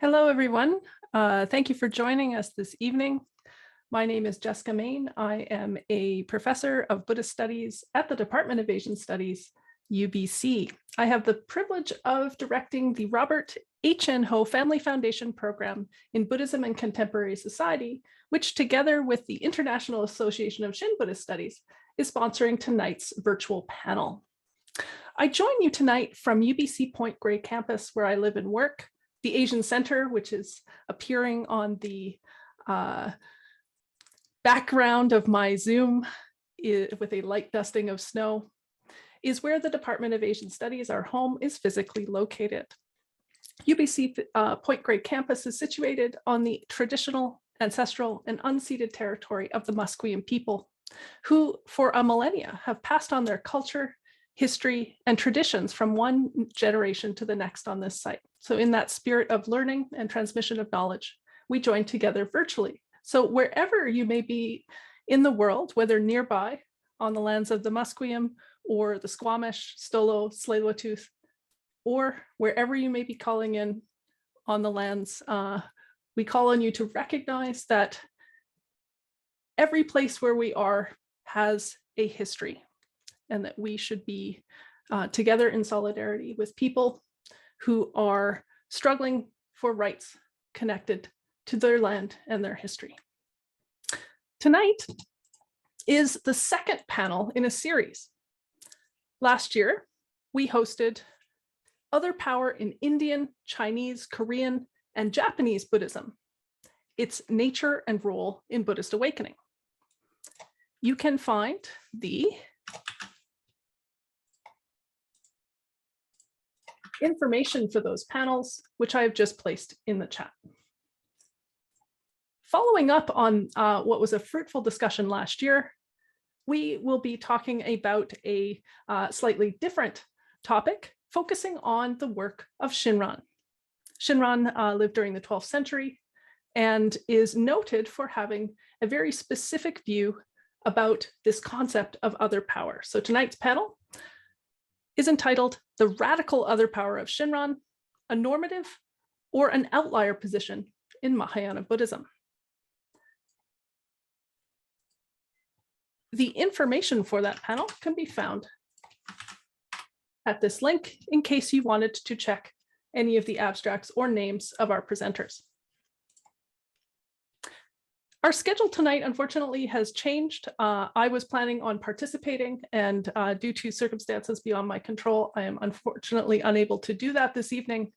Hello, everyone. Thank you for joining us this evening. My name is Jessica Main. I am a professor of Buddhist Studies at the Department of Asian Studies, UBC. I have the privilege of directing the Robert H. N. Ho Family Foundation Program in Buddhism and Contemporary Society, which together with the International Association of Shin Buddhist Studies is sponsoring tonight's virtual panel. I join you tonight from UBC Point Grey campus, where I live and work. The Asian Center, which is appearing on the background of my Zoom with a light dusting of snow, is where the Department of Asian Studies, our home, is physically located. UBC Point Grey campus is situated on the traditional, ancestral, and unceded territory of the Musqueam people, who for a millennia have passed on their culture, history, and traditions from one generation to the next on this site. So in that spirit of learning and transmission of knowledge, we join together virtually. So wherever you may be in the world, whether nearby on the lands of the Musqueam or the Squamish, Stolo, Tsleil-Waututh, or wherever you may be calling in on the lands, we call on you to recognize that every place where we are has a history, and that we should be together in solidarity with people who are struggling for rights connected to their land and their history. Tonight is the second panel in a series. Last year, we hosted Other Power in Indian, Chinese, Korean, and Japanese Buddhism, its nature and role in Buddhist awakening. You can find the information for those panels, which I have just placed in the chat. Following up on what was a fruitful discussion last year, we will be talking about a slightly different topic, focusing on the work of Shinran. Shinran lived during the 12th century and is noted for having a very specific view about this concept of other power. So tonight's panel is entitled The Radical Other Power of Shinran, a Normative or an Outlier Position in Mahayana Buddhism. The information for that panel can be found at this link in case you wanted to check any of the abstracts or names of our presenters. Our schedule tonight, unfortunately, has changed. I was planning on participating, and due to circumstances beyond my control, I am unfortunately unable to do that this evening.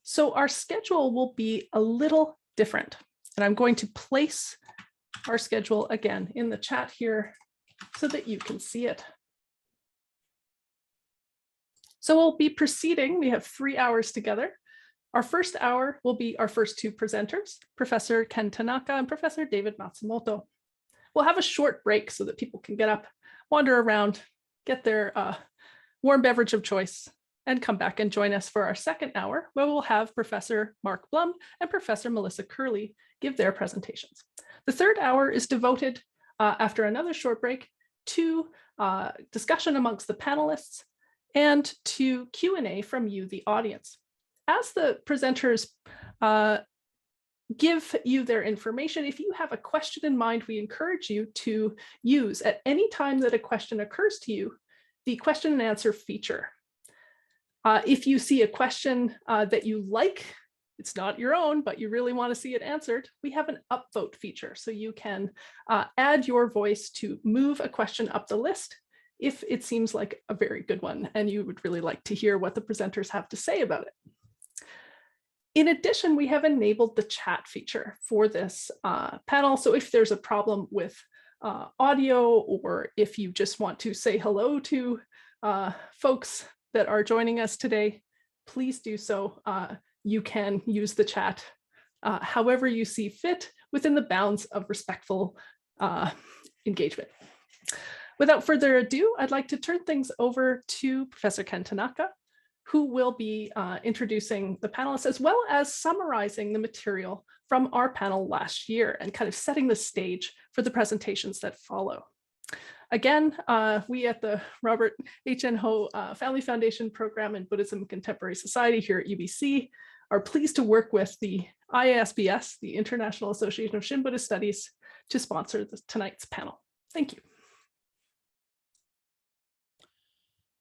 So our schedule will be a little different, and I'm going to place our schedule again in the chat here so that you can see it. So we'll be proceeding. We have 3 hours together. Our first hour will be our first two presenters, Professor Ken Tanaka and Professor David Matsumoto. We'll have a short break so that people can get up, wander around, get their warm beverage of choice, and come back and join us for our second hour, where we'll have Professor Mark Blum and Professor Melissa Curley give their presentations. The third hour is devoted, after another short break, to discussion amongst the panelists and to Q&A from you, the audience. As the presenters give you their information, if you have a question in mind, we encourage you to use at any time that a question occurs to you, the question and answer feature. If you see a question that you like, it's not your own, but you really want to see it answered, we have an upvote feature. So you can add your voice to move a question up the list if it seems like a very good one and you would really like to hear what the presenters have to say about it. In addition, we have enabled the chat feature for this panel. So if there's a problem with audio, or if you just want to say hello to folks that are joining us today, please do so. You can use the chat however you see fit within the bounds of respectful engagement. Without further ado, I'd like to turn things over to Professor Ken Tanaka, who will be introducing the panelists, as well as summarizing the material from our panel last year and kind of setting the stage for the presentations that follow. Again, we at the Robert H. N. Ho Family Foundation Program in Buddhism and Contemporary Society here at UBC are pleased to work with the IASBS, the International Association of Shin Buddhist Studies, to sponsor tonight's panel. Thank you.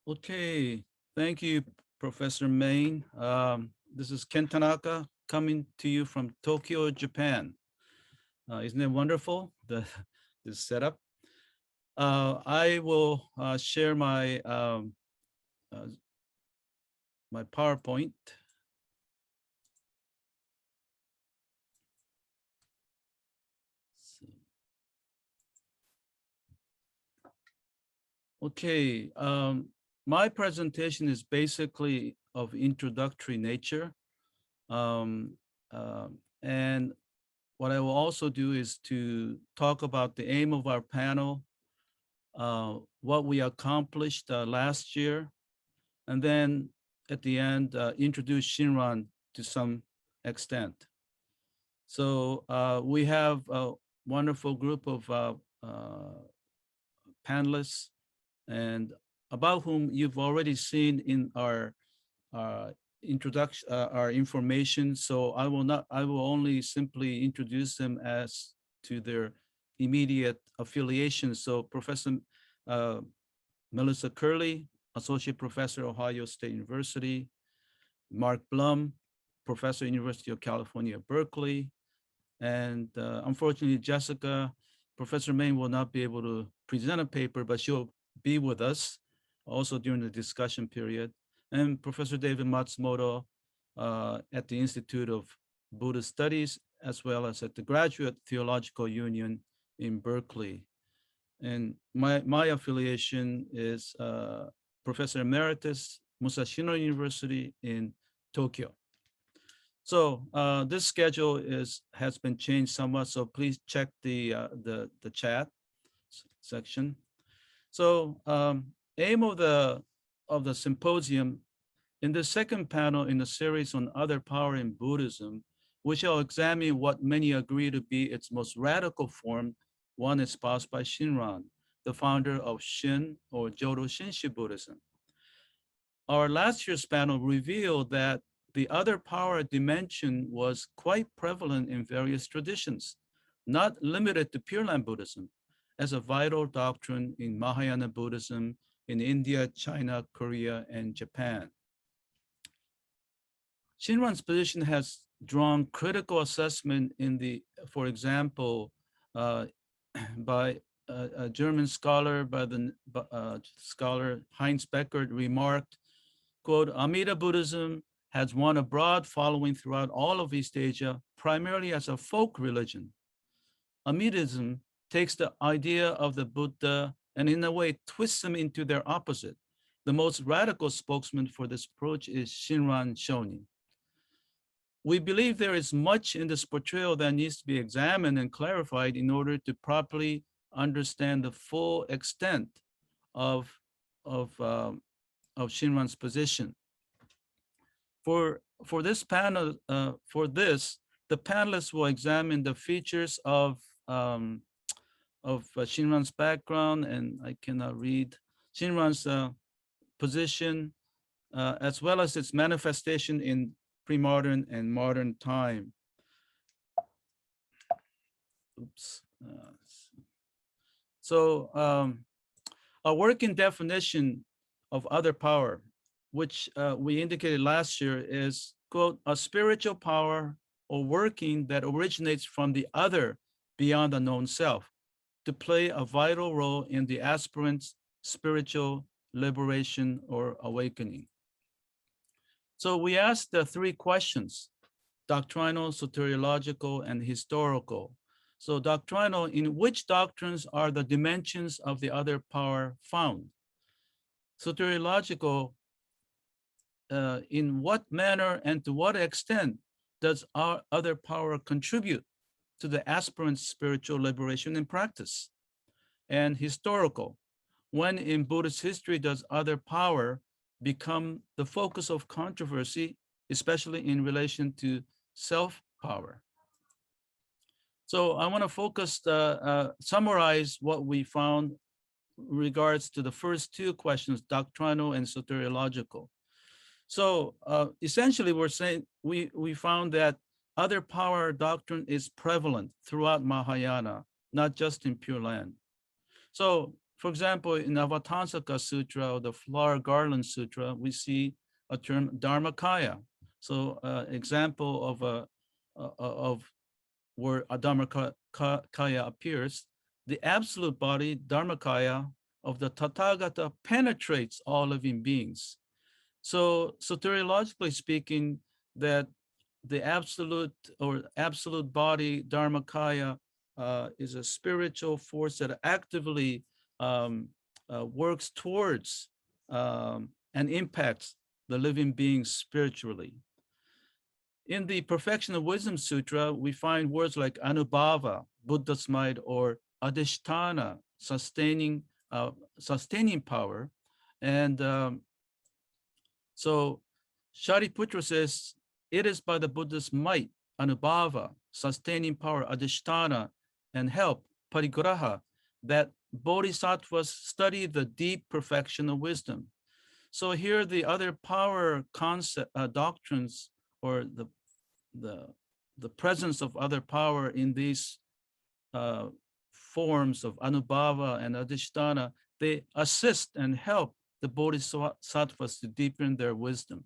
Okay, thank you, Professor Main. This is Ken Tanaka coming to you from Tokyo, Japan. Isn't it wonderful, this setup? I will share my my PowerPoint. Okay, my presentation is basically of introductory nature. And what I will also do is to talk about the aim of our panel, what we accomplished last year, and then at the end, introduce Shinran to some extent. So we have a wonderful group of panelists, and about whom you've already seen in our introduction, our information. So I will only simply introduce them as to their immediate affiliation. So Professor Melissa Curley, Associate Professor, Ohio State University; Mark Blum, Professor, University of California, Berkeley; and unfortunately, Jessica, Professor Main will not be able to present a paper, but she'll be with us also during the discussion period; and Professor David Matsumoto at the Institute of Buddhist Studies, as well as at the Graduate Theological Union in Berkeley. And my affiliation is Professor Emeritus, Musashino University in Tokyo. So this schedule has been changed somewhat, so please check the chat section. So aim of the symposium, in the second panel in the series on other power in Buddhism, we shall examine what many agree to be its most radical form, one espoused by Shinran, the founder of Shin, or Jodo Shinshu Buddhism. Our last year's panel revealed that the other power dimension was quite prevalent in various traditions, not limited to Pure Land Buddhism, as a vital doctrine in Mahayana Buddhism in India, China, Korea, and Japan. Shinran's position has drawn critical assessment in the, for example, by a German scholar, by the scholar Heinz Bechert remarked, quote, Amida Buddhism has won a broad following throughout all of East Asia, primarily as a folk religion. Amidism takes the idea of the Buddha and in a way twists them into their opposite. The most radical spokesman for this approach is Shinran-Shōnin. We believe there is much in this portrayal that needs to be examined and clarified in order to properly understand the full extent of Shinran's position. For this panel, the panelists will examine the features of Shinran's background, and I cannot read Shinran's position, as well as its manifestation in pre-modern and modern time. Oops. So a working definition of other power, which we indicated last year, is, quote, a spiritual power or working that originates from the other beyond the known self to play a vital role in the aspirant's spiritual liberation or awakening. So we asked the three questions: doctrinal, soteriological, and historical. So doctrinal, in which doctrines are the dimensions of the other power found? Soteriological, in what manner and to what extent does our other power contribute to the aspirant's spiritual liberation and practice? And historical, when in Buddhist history does other power become the focus of controversy, especially in relation to self-power? So I want to focus, summarize what we found regards to the first two questions, doctrinal and soteriological. So essentially, we're saying we found that other power doctrine is prevalent throughout Mahayana, not just in Pure Land. So, for example, in Avatamsaka Sutra or the Flower Garland Sutra, we see a term Dharmakaya. So, example of where a Dharmakaya appears, the absolute body, Dharmakaya, of the Tathagata penetrates all living beings. So soteriologically speaking, that the absolute or absolute body, Dharmakaya, is a spiritual force that actively works towards and impacts the living beings spiritually. In the Perfection of Wisdom Sutra, we find words like Anubhava, Buddha's might, or Adhisthana, sustaining power. And so Shariputra says, it is by the Buddha's might, Anubhava, sustaining power, Adhisthana, and help, Parigraha, that bodhisattvas study the deep perfection of wisdom. So here the other power concept doctrines, or the presence of other power in these forms of Anubhava and Adhisthana, they assist and help the bodhisattvas to deepen their wisdom.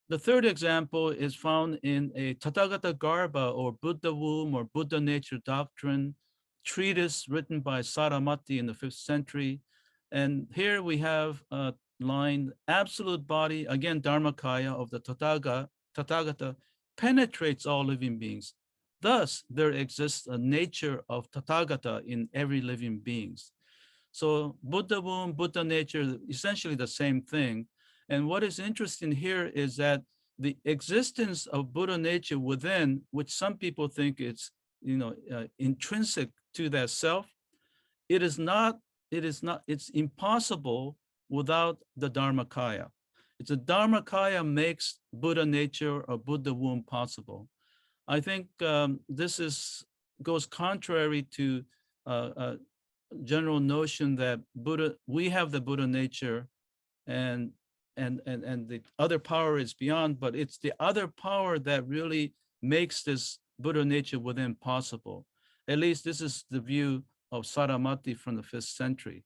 The third example is found in a Tathagata Garbha, or Buddha womb, or Buddha nature doctrine treatise written by Saramati in the 5th century. And here we have a line, absolute body, again, Dharmakaya of the Tathagata penetrates all living beings. Thus, there exists a nature of Tathagata in every living beings. So Buddha womb, Buddha nature, essentially the same thing. And what is interesting here is that the existence of Buddha nature within, which some people think it's intrinsic to that self, it's impossible without the Dharmakaya. It's a Dharmakaya makes Buddha nature or Buddha womb possible. I think this goes contrary to general notion that we have the Buddha nature and the other power is beyond, but it's the other power that really makes this Buddha nature within possible. At least this is the view of Saramati from the 5th century.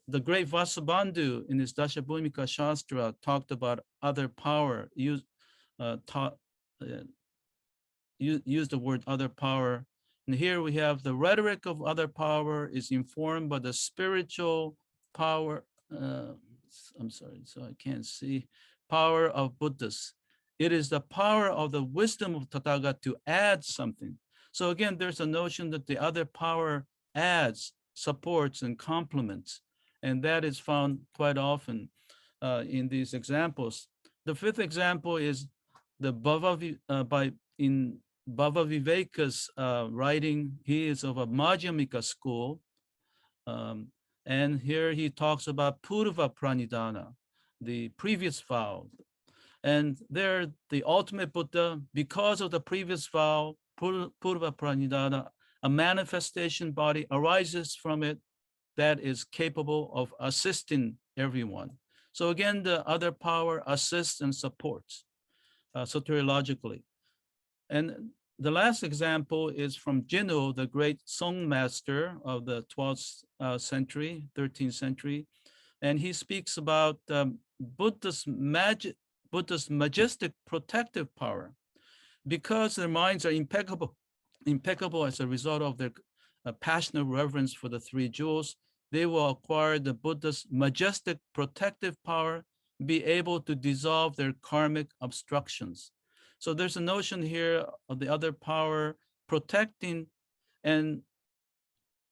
The great Vasubandhu in his Dashabhumika Shastra talked about other power, used the word other power. And here we have the rhetoric of other power is informed by the spiritual power, I'm sorry, so I can't see, power of Buddhas. It is the power of the wisdom of Tathagata to add something. So again, there's a notion that the other power adds, supports, and complements. And that is found quite often in these examples. The 5th example is the in Bhava Viveka's writing. He is of a Madhyamika school. And here he talks about Purva Pranidhana, the previous vow. And there, the ultimate Buddha, because of the previous vow, Purva Pranidhana, a manifestation body arises from it that is capable of assisting everyone. So again, the other power assists and supports soteriologically. And the last example is from Jinno, the great song master of the 12th century, 13th century. And he speaks about Buddha's majestic protective power. Because their minds are impeccable as a result of their passionate reverence for the 3 jewels, they will acquire the Buddha's majestic protective power, be able to dissolve their karmic obstructions. So there's a notion here of the other power protecting, and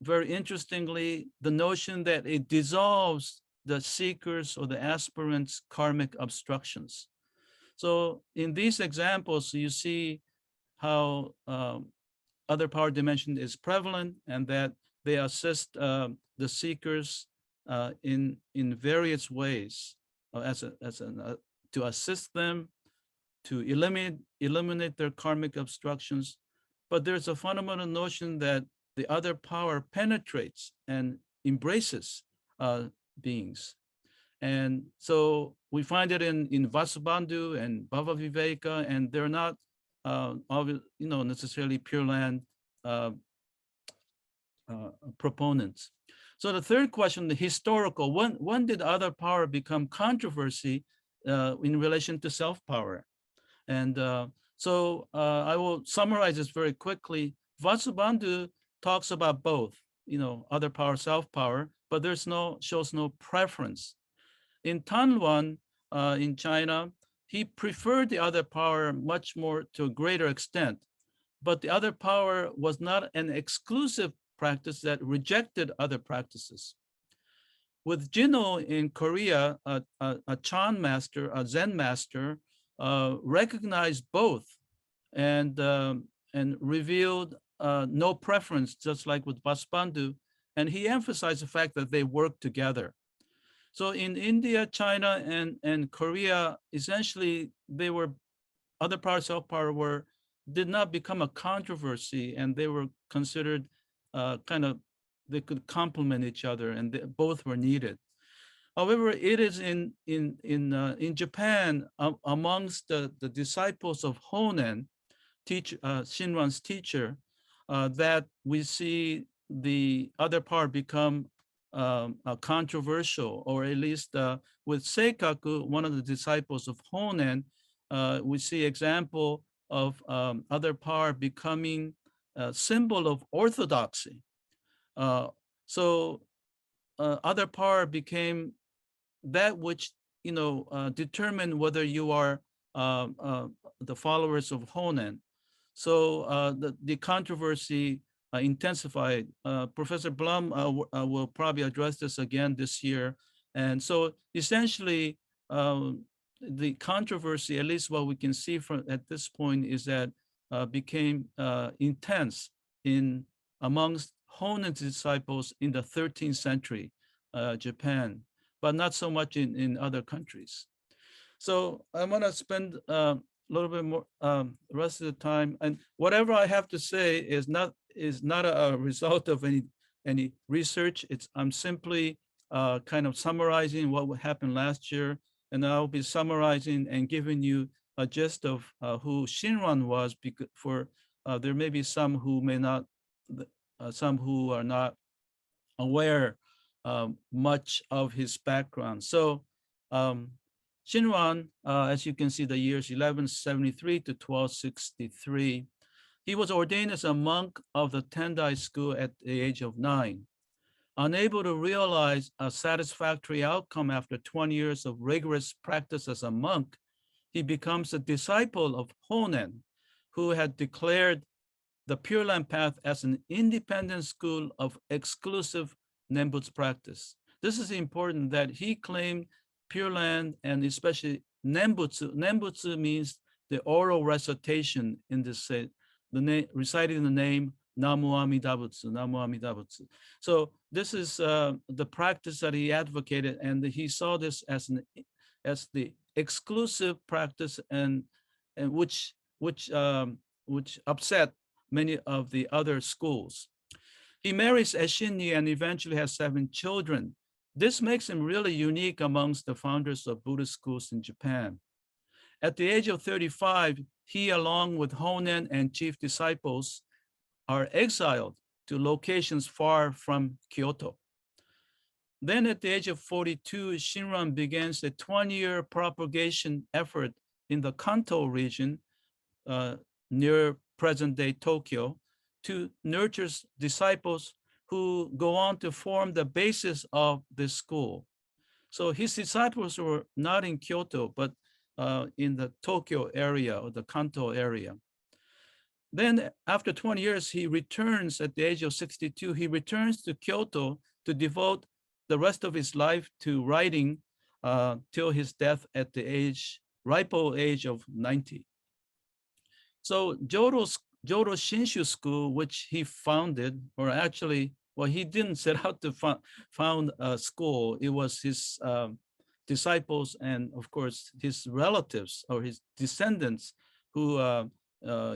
very interestingly, the notion that it dissolves the seekers or the aspirants' karmic obstructions. So in these examples, you see how other power dimension is prevalent and that they assist the seekers in various ways to assist them, to eliminate their karmic obstructions. But there's a fundamental notion that the other power penetrates and embraces beings. And so we find it in Vasubandhu and Bhavaviveka, and they're not necessarily Pure Land proponents. So the third question, the historical, when did other power become controversy in relation to self-power? And so I will summarize this very quickly. Vasubandhu talks about both, other power, self-power, but shows no preference. In Tanluan, in China, he preferred the other power much more to a greater extent, but the other power was not an exclusive practice that rejected other practices. With Jinno in Korea, a Chan master, a Zen master, recognized both and revealed no preference, just like with Vasubandhu, and he emphasized the fact that they work together. So in India, China, and Korea, essentially they were, other power, self-power did not become a controversy, and they were considered they could complement each other, and both were needed. However, it is in Japan, amongst the disciples of Honen, Shinran's teacher, that we see the other power become controversial, or at least with Seikaku, one of the disciples of Honen, we see example of other power becoming a symbol of orthodoxy. So other power became that which determined whether you are the followers of Honen. So the controversy intensified. Professor Blum will probably address this again this year. And so essentially, the controversy, at least what we can see from at this point, is that became intense amongst Honen's disciples in the 13th century Japan, but not so much in other countries. So I want to spend a little bit more the rest of the time, and whatever I have to say is not a result of any research. I'm simply kind of summarizing what happened last year, and I'll be summarizing and giving you a gist of who Shinran was, because there may be some who may not, some who are not aware much of his background. So Shinran, as you can see, the years 1173 to 1263. He was ordained as a monk of the Tendai school at the age of 9. Unable to realize a satisfactory outcome after 20 years of rigorous practice as a monk, he becomes a disciple of Honen, who had declared the Pure Land path as an independent school of exclusive Nembutsu practice. This is important, that he claimed Pure Land, and especially Nembutsu. Nembutsu means the oral recitation in this, reciting the name Namu Amida Butsu, Namu Amida Butsu. So this is the practice that he advocated, and he saw this as the exclusive practice, and which upset many of the other schools. He marries Eshinni and eventually has 7 children. This makes him really unique amongst the founders of Buddhist schools in Japan. At the age of 35, he, along with Honen and chief disciples, are exiled to locations far from Kyoto. Then at the age of 42, Shinran begins a 20-year propagation effort in the Kanto region near present-day Tokyo to nurture disciples who go on to form the basis of this school. So his disciples were not in Kyoto, but in the Tokyo area or the Kanto area. Then after 20 years, he returns at the age of 62, he returns to Kyoto to devote the rest of his life to writing till his death at the ripe old age of 90. So Jodo Shinshu School, which he founded, or actually, well, he didn't set out to found a school. It was his disciples and, of course, his relatives or his descendants who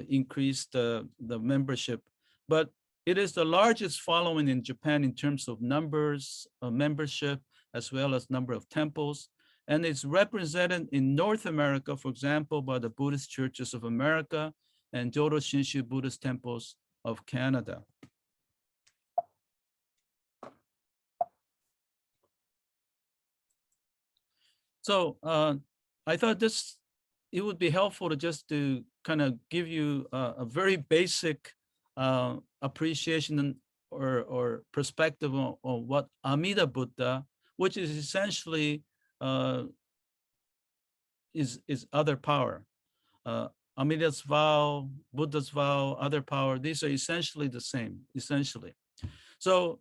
increased the membership. But it is the largest following in Japan in terms of numbers of membership, as well as number of temples. And it's represented in North America, for example, by the Buddhist churches of America and Jodo Shinshu Buddhist temples of Canada. So I thought it would be helpful to just to kind of give you a very basic appreciation or perspective on what Amida Buddha, which is essentially is other power. Amida's vow, Buddha's vow, other power, these are essentially the same, essentially. So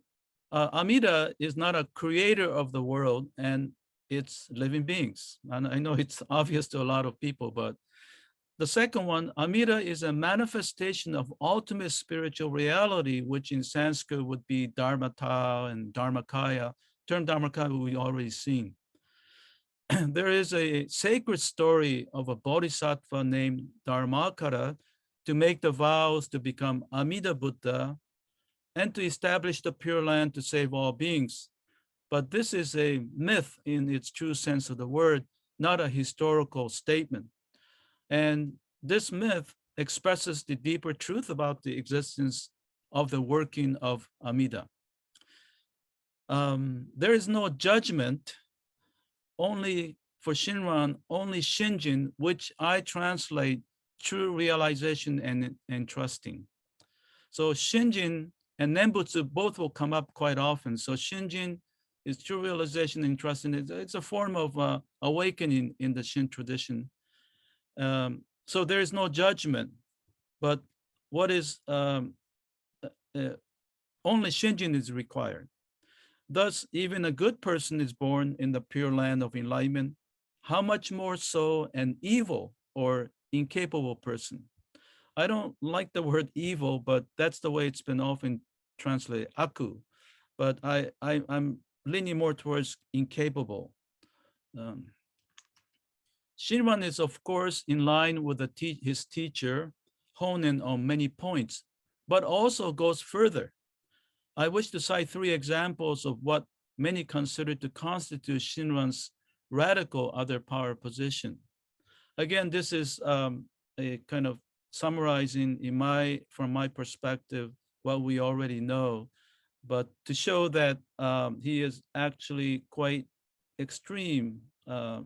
Amida is not a creator of the world, and it's living beings. And I know it's obvious to a lot of people, but the second one, Amida, is a manifestation of ultimate spiritual reality, which in Sanskrit would be Dharmata and Dharmakaya. Term Dharmakaya we already seen. There is a sacred story of a bodhisattva named Dharmakara to make the vows to become Amida Buddha and to establish the Pure Land to save all beings. But this is a myth in its true sense of the word, not a historical statement. And this myth expresses the deeper truth about the existence of the working of Amida. There is no judgment, only for Shinran, only Shinjin, which I translate true realization and trusting. So Shinjin and Nembutsu both will come up quite often. So Shinjin is true realization and trusting. It's a form of awakening in the Shin tradition. So there is no judgment, but what is only Shinjin is required. Thus, even a good person is born in the Pure Land of enlightenment. How much more so an evil or incapable person? I don't like the word evil, but that's the way it's been often translated, aku. But I'm leaning more towards incapable. Shinran is, of course, in line with his teacher, Honen, on many points, but also goes further. I wish to cite 3 examples of what many consider to constitute Shinran's radical other power position. Again, this is a kind of summarizing from my perspective, what we already know, but to show that he is actually quite extreme,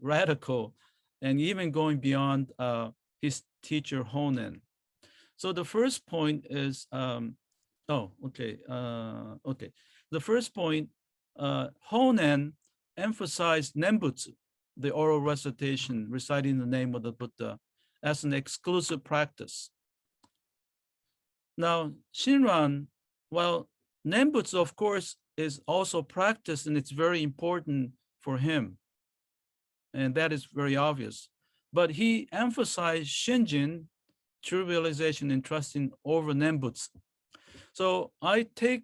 radical, and even going beyond his teacher Honen. So the first point is, The first point, Honen emphasized Nembutsu, the oral recitation, reciting the name of the Buddha, as an exclusive practice. Now, Shinran, well, Nembutsu, of course, is also practiced, and it's very important for him. And that is very obvious. But he emphasized Shinjin, true realization and trusting, over Nembutsu. So I take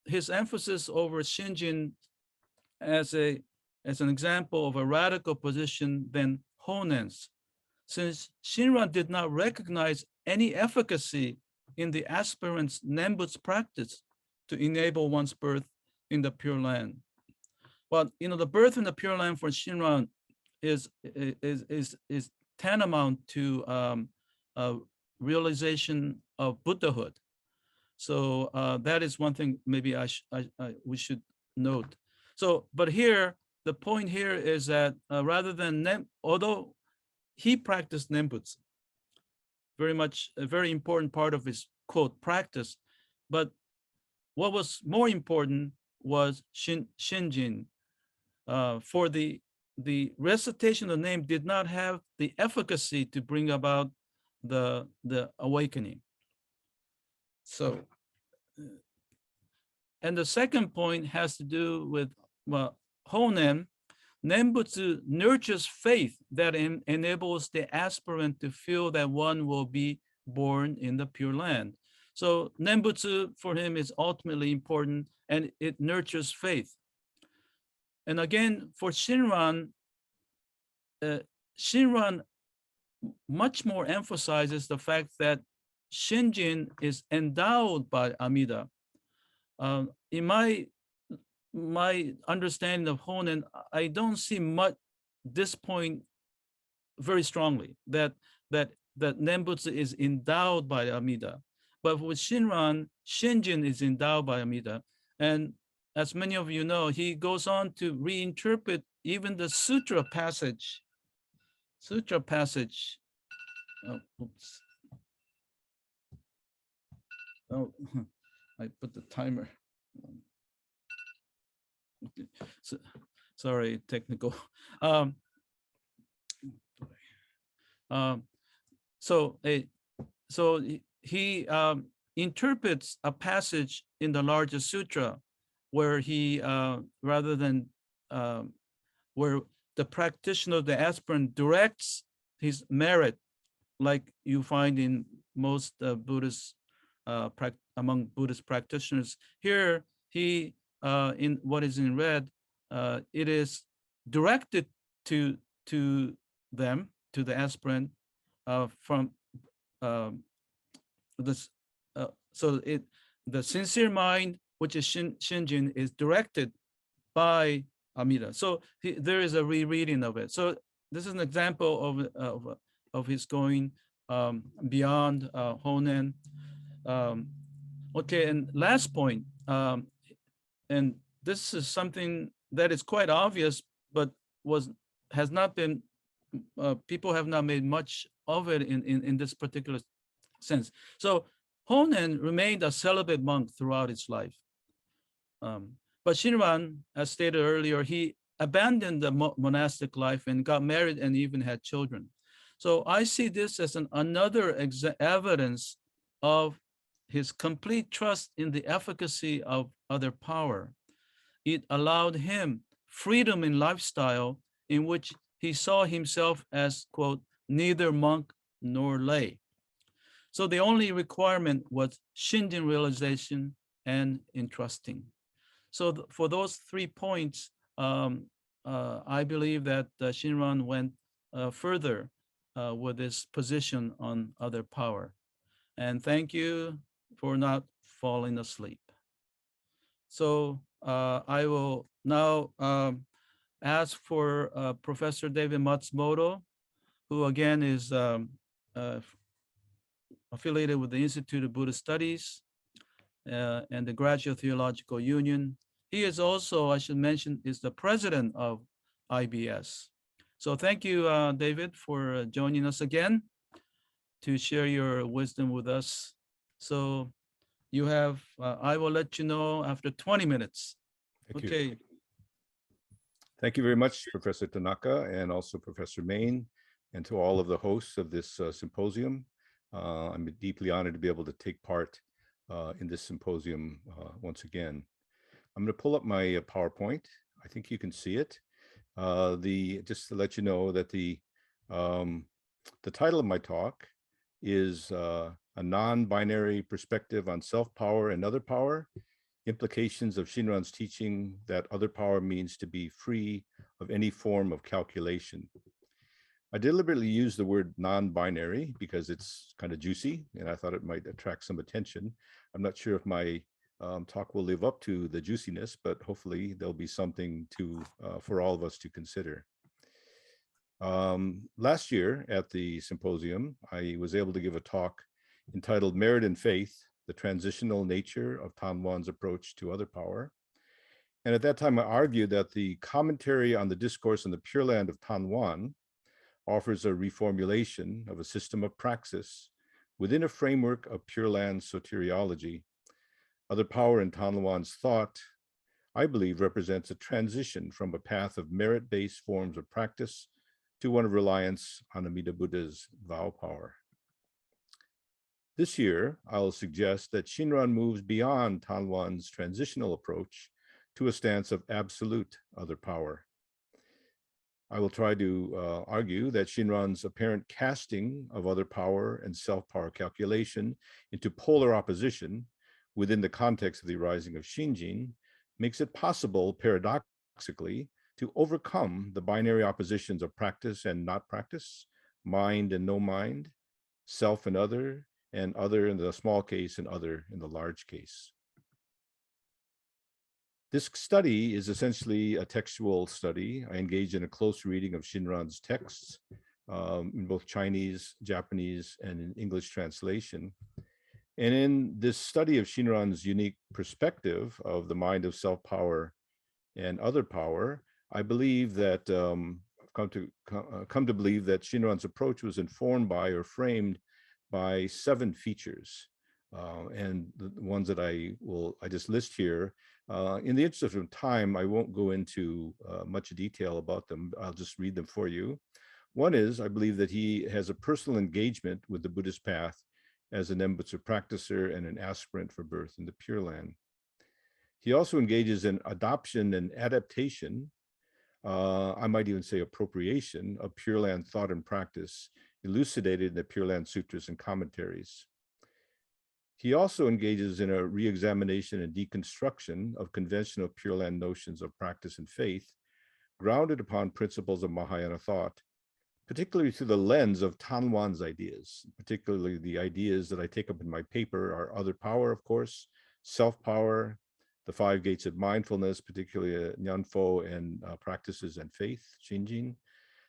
his emphasis over Shinjin as an example of a radical position than Honen's, since Shinran did not recognize any efficacy in the aspirant's Nembutsu practice to enable one's birth in the Pure Land. Well, the birth in the Pure Land for Shinran is tantamount to realization of Buddhahood. So that is one thing maybe we should note. So, but here, the point here is that rather than, although he practiced Nembutsu, very much a very important part of his, quote, practice, but what was more important was Shinjin. For the recitation of the name did not have the efficacy to bring about the awakening. So, and the second point has to do with Honen. Nembutsu nurtures faith that enables the aspirant to feel that one will be born in the Pure Land. So Nembutsu for him is ultimately important, and it nurtures faith. And again, for Shinran, Shinran much more emphasizes the fact that Shinjin is endowed by Amida. In my my understanding of Honen, I don't see much this point very strongly that Nembutsu is endowed by Amida. But with Shinran, Shinjin is endowed by Amida. And as many of you know, he goes on to reinterpret even the sutra passage. Sutra passage. Oh, oops. Oh, I put the timer. Okay. So, sorry, technical. Um, um, so he interprets a passage in the larger sutra where he rather than where the practitioner, the aspirant, directs his merit, like you find in most Buddhist among Buddhist practitioners. Here, he in what is in red, it is directed to them, to the aspirant, from this. So the sincere mind, which is Shinjin, is directed by Amida. So there is a rereading of it. So this is an example of his going beyond Honen. Okay, and last point, and this is something that is quite obvious, but has not been, people have not made much of it in this particular sense. So Honen remained a celibate monk throughout his life. But Shinran, as stated earlier, he abandoned the monastic life and got married and even had children. So I see this as another evidence of his complete trust in the efficacy of other power. It allowed him freedom in lifestyle in which he saw himself as, quote, neither monk nor lay. So the only requirement was Shinjin realization and entrusting. So for those 3 points, I believe that Shinran went further with his position on other power. And thank you for not falling asleep. So I will now ask for Professor David Matsumoto, who again is affiliated with the Institute of Buddhist Studies and the Graduate Theological Union. He is also, I should mention, is the president of IBS. So thank you, David, for joining us again to share your wisdom with us. So you have, I will let you know after 20 minutes. Thank Okay. you. Thank you very much, Professor Tanaka, and also Professor Main, and to all of the hosts of this symposium. I'm deeply honored to be able to take part in this symposium once again. I'm going to pull up my PowerPoint. I think you can see it. Just to let you know that the title of my talk is a non-binary perspective on self-power and other power, implications of Shinran's teaching that other power means to be free of any form of calculation. I deliberately use the word non-binary because it's kind of juicy and I thought it might attract some attention. I'm not sure if my talk will live up to the juiciness, but hopefully there'll be something for all of us to consider. Last year at the symposium, I was able to give a talk entitled Merit and Faith, the Transitional Nature of Tanwan's Approach to Other Power. And at that time, I argued that the commentary on the discourse on the Pure Land of Tanwan offers a reformulation of a system of praxis within a framework of Pure Land soteriology. Other power in Tanwan's thought, I believe, represents a transition from a path of merit-based forms of practice to one of reliance on Amida Buddha's vow power. This year, I'll suggest that Shinran moves beyond Tanwan's transitional approach to a stance of absolute other power. I will try to argue that Shinran's apparent casting of other power and self-power calculation into polar opposition within the context of the arising of Shinjin makes it possible, paradoxically, to overcome the binary oppositions of practice and not practice, mind and no mind, self and other in the small case and other in the large case. This study is essentially a textual study. I engage in a close reading of Shinran's texts in both Chinese, Japanese, and in English translation. And in this study of Shinran's unique perspective of the mind of self-power and other power, I believe that I've come to believe that Shinran's approach was informed by or framed by 7 features. And the ones that I just list here. In the interest of time, I won't go into much detail about them. I'll just read them for you. One is, I believe that he has a personal engagement with the Buddhist path as an Nembutsu practicer and an aspirant for birth in the Pure Land. He also engages in adoption and adaptation, I might even say appropriation, of Pure Land thought and practice elucidated in the Pure Land sutras and commentaries. He also engages in a re-examination and deconstruction of conventional Pure Land notions of practice and faith, grounded upon principles of Mahayana thought, particularly through the lens of Tanwan's ideas, particularly the ideas that I take up in my paper are other power, of course, self-power, the 5 gates of mindfulness, particularly Nyanfo and practices and faith, Shinjin,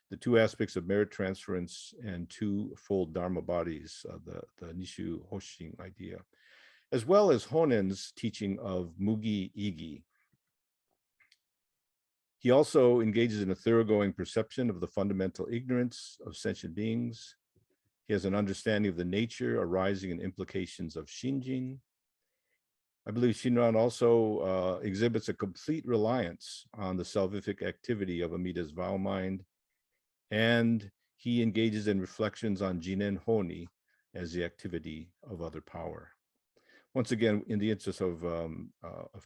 the 2 aspects of merit transference and 2-fold Dharma bodies, the Nishu Hoshin idea, as well as Honen's teaching of Mugi Igi. He also engages in a thoroughgoing perception of the fundamental ignorance of sentient beings. He has an understanding of the nature, arising, and implications of Shinjin. I believe Shinran also exhibits a complete reliance on the salvific activity of Amida's vow mind, and he engages in reflections on Jinen Honi as the activity of other power. Once again, in the interest of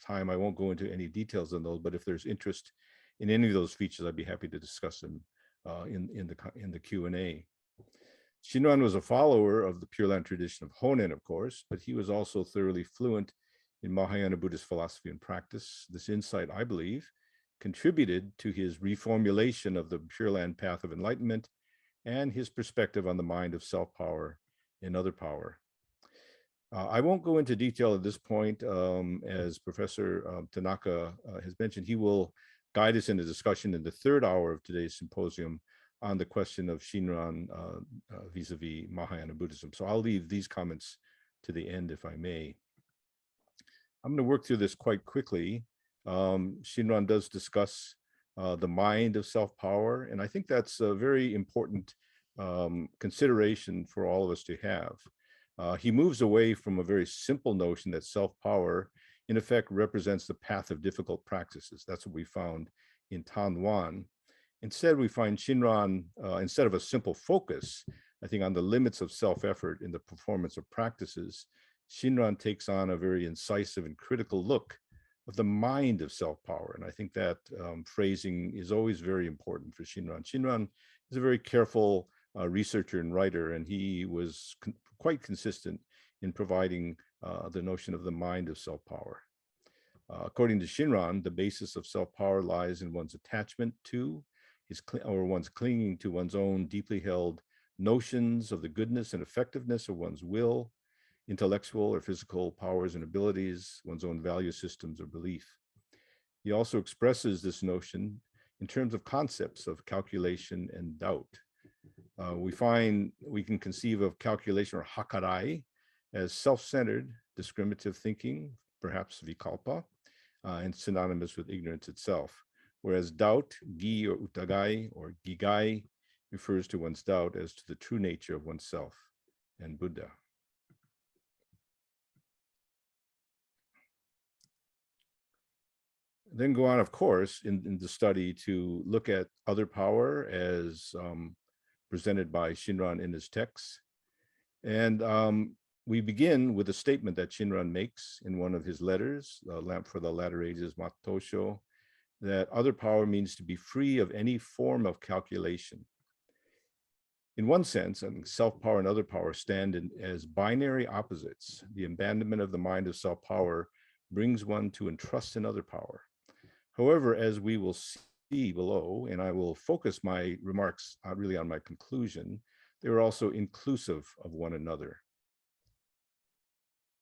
time, I won't go into any details on those, but if there's interest in any of those features, I'd be happy to discuss them in the Q&A. Shinran was a follower of the Pure Land tradition of Honen, of course, but he was also thoroughly fluent in Mahayana Buddhist philosophy and practice. This insight, I believe, contributed to his reformulation of the Pure Land path of enlightenment and his perspective on the mind of self-power and other power. I won't go into detail at this point. As Professor Tanaka has mentioned, he will guide us in the discussion in the 3rd hour of today's symposium on the question of Shinran vis-a-vis Mahayana Buddhism. So I'll leave these comments to the end, if I may. I'm going to work through this quite quickly. Shinran does discuss the mind of self-power, and I think that's a very important consideration for all of us to have. He moves away from a very simple notion that self-power, in effect, represents the path of difficult practices. That's what we found in Tanwan. Instead, we find Shinran, instead of a simple focus, I think, on the limits of self-effort in the performance of practices, Shinran takes on a very incisive and critical look of the mind of self-power. And I think that phrasing is always very important for Shinran. Shinran is a very careful researcher and writer, and he was quite consistent in providing the notion of the mind of self-power. According to Shinran, the basis of self-power lies in one's attachment to, one's clinging to one's own deeply held notions of the goodness and effectiveness of one's will, intellectual or physical powers and abilities, one's own value systems or belief. He also expresses this notion in terms of concepts of calculation and doubt. We can conceive of calculation or hakarai as self-centered, discriminative thinking, perhaps vikalpa, and synonymous with ignorance itself. Whereas doubt, gi or utagai or gigai, refers to one's doubt as to the true nature of oneself and Buddha. Then go on, of course, in the study to look at other power as presented by Shinran in his texts. And we begin with a statement that Shinran makes in one of his letters, Lamp for the Latter Ages, Matosho, that other power means to be free of any form of calculation. In one sense, I think self-power and other power stand as binary opposites. The abandonment of the mind of self-power brings one to entrust in other power. However, as we will see below, and I will focus my remarks really on my conclusion, they are also inclusive of one another.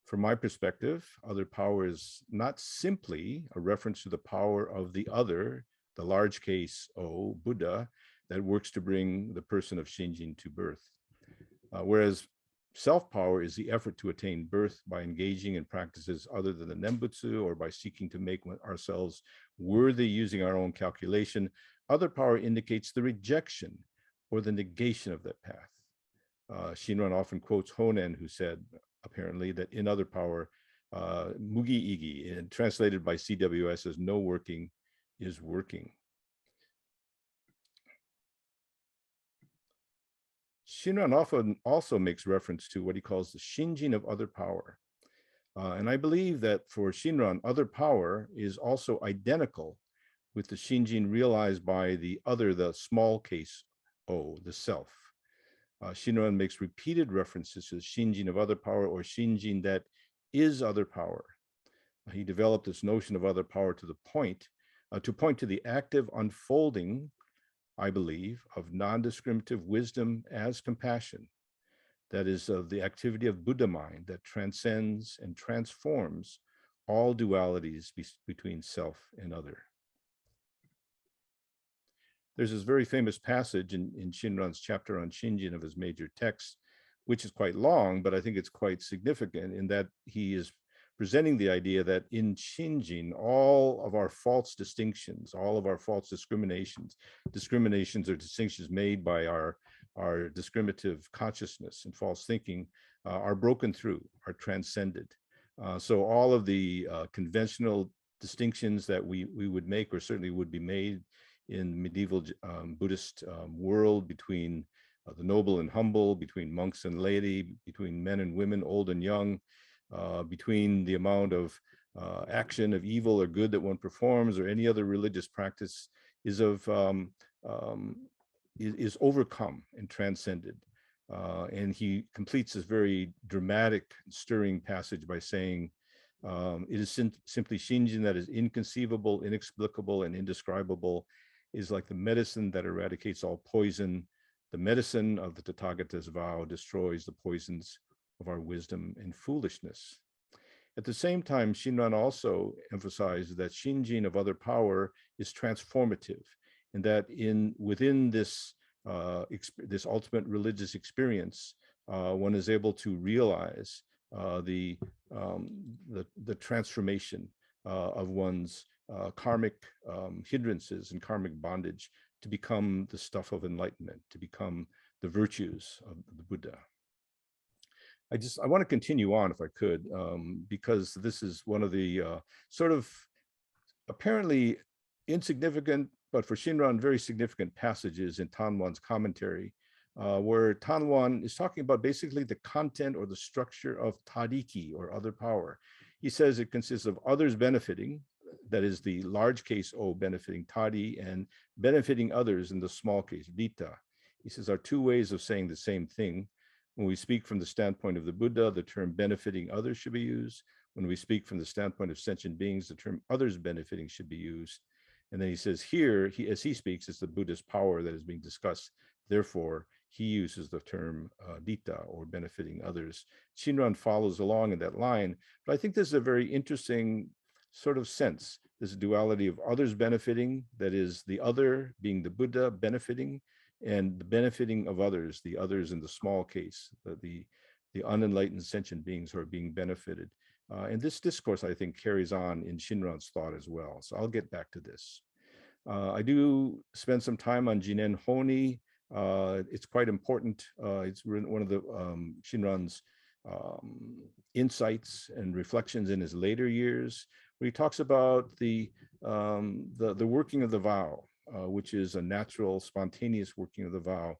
From my perspective, other power is not simply a reference to the power of the other, the large case O, Buddha, that works to bring the person of Shinjin to birth. Whereas self-power is the effort to attain birth by engaging in practices other than the Nembutsu or by seeking to make ourselves worthy using our own calculation. Other power indicates the rejection or the negation of that path. Shinran often quotes Honen, who said, apparently, that in other power, mugi igi, and translated by CWS as no working is working. Shinran often also makes reference to what he calls the Shinjin of other power. And I believe that for Shinran, other power is also identical with the Shinjin realized by the other, the small case O, the self. Shinran makes repeated references to the Shinjin of other power, or Shinjin that is other power. He developed this notion of other power to point to the active unfolding, I believe, of non-discriminative wisdom as compassion. That is, of the activity of Buddha mind that transcends and transforms all dualities between self and other. There's this very famous passage in Shinran's chapter on Shinjin of his major text, which is quite long, but I think it's quite significant in that he is presenting the idea that in Shinjin, all of our false distinctions, all of our false discriminations or distinctions made by our discriminative consciousness and false thinking are broken through, are transcended. So all of the conventional distinctions that we would make, or certainly would be made in medieval Buddhist world, between the noble and humble, between monks and laity, between men and women, old and young, between the amount of action of evil or good that one performs, or any other religious practice, is overcome and transcended. And he completes this very dramatic, stirring passage by saying, it is simply Shinjin that is inconceivable, inexplicable, and indescribable, is like the medicine that eradicates all poison. The medicine of the Tathagata's vow destroys the poisons of our wisdom and foolishness. At the same time, Shinran also emphasized that Shinjin of other power is transformative, and that within this this ultimate religious experience, one is able to realize the transformation of one's karmic hindrances and karmic bondage to become the stuff of enlightenment, to become the virtues of the Buddha. I want to continue on, if I could, because this is one of the sort of apparently insignificant, but for Shinran, very significant passages in Tanwan's commentary, where Tanwan is talking about basically the content or the structure of tariki, or other power. He says it consists of others benefiting, that is the large case O benefiting tadi, and benefiting others in the small case vita. He says are two ways of saying the same thing. When we speak from the standpoint of the Buddha, the term benefiting others should be used. When we speak from the standpoint of sentient beings, the term others benefiting should be used. And then he says here, as he speaks, it's the Buddha's power that is being discussed. Therefore, he uses the term dita, or benefiting others. Shinran follows along in that line, but I think this is a very interesting sort of sense, this duality of others benefiting, that is the other being the Buddha benefiting, and the benefiting of others, the others in the small case, the unenlightened sentient beings who are being benefited. And this discourse, I think, carries on in Shinran's thought as well. So I'll get back to this. I do spend some time on Jinen Honi. It's quite important. It's one of the Shinran's insights and reflections in his later years, where he talks about the working of the vow, which is a natural, spontaneous working of the vow,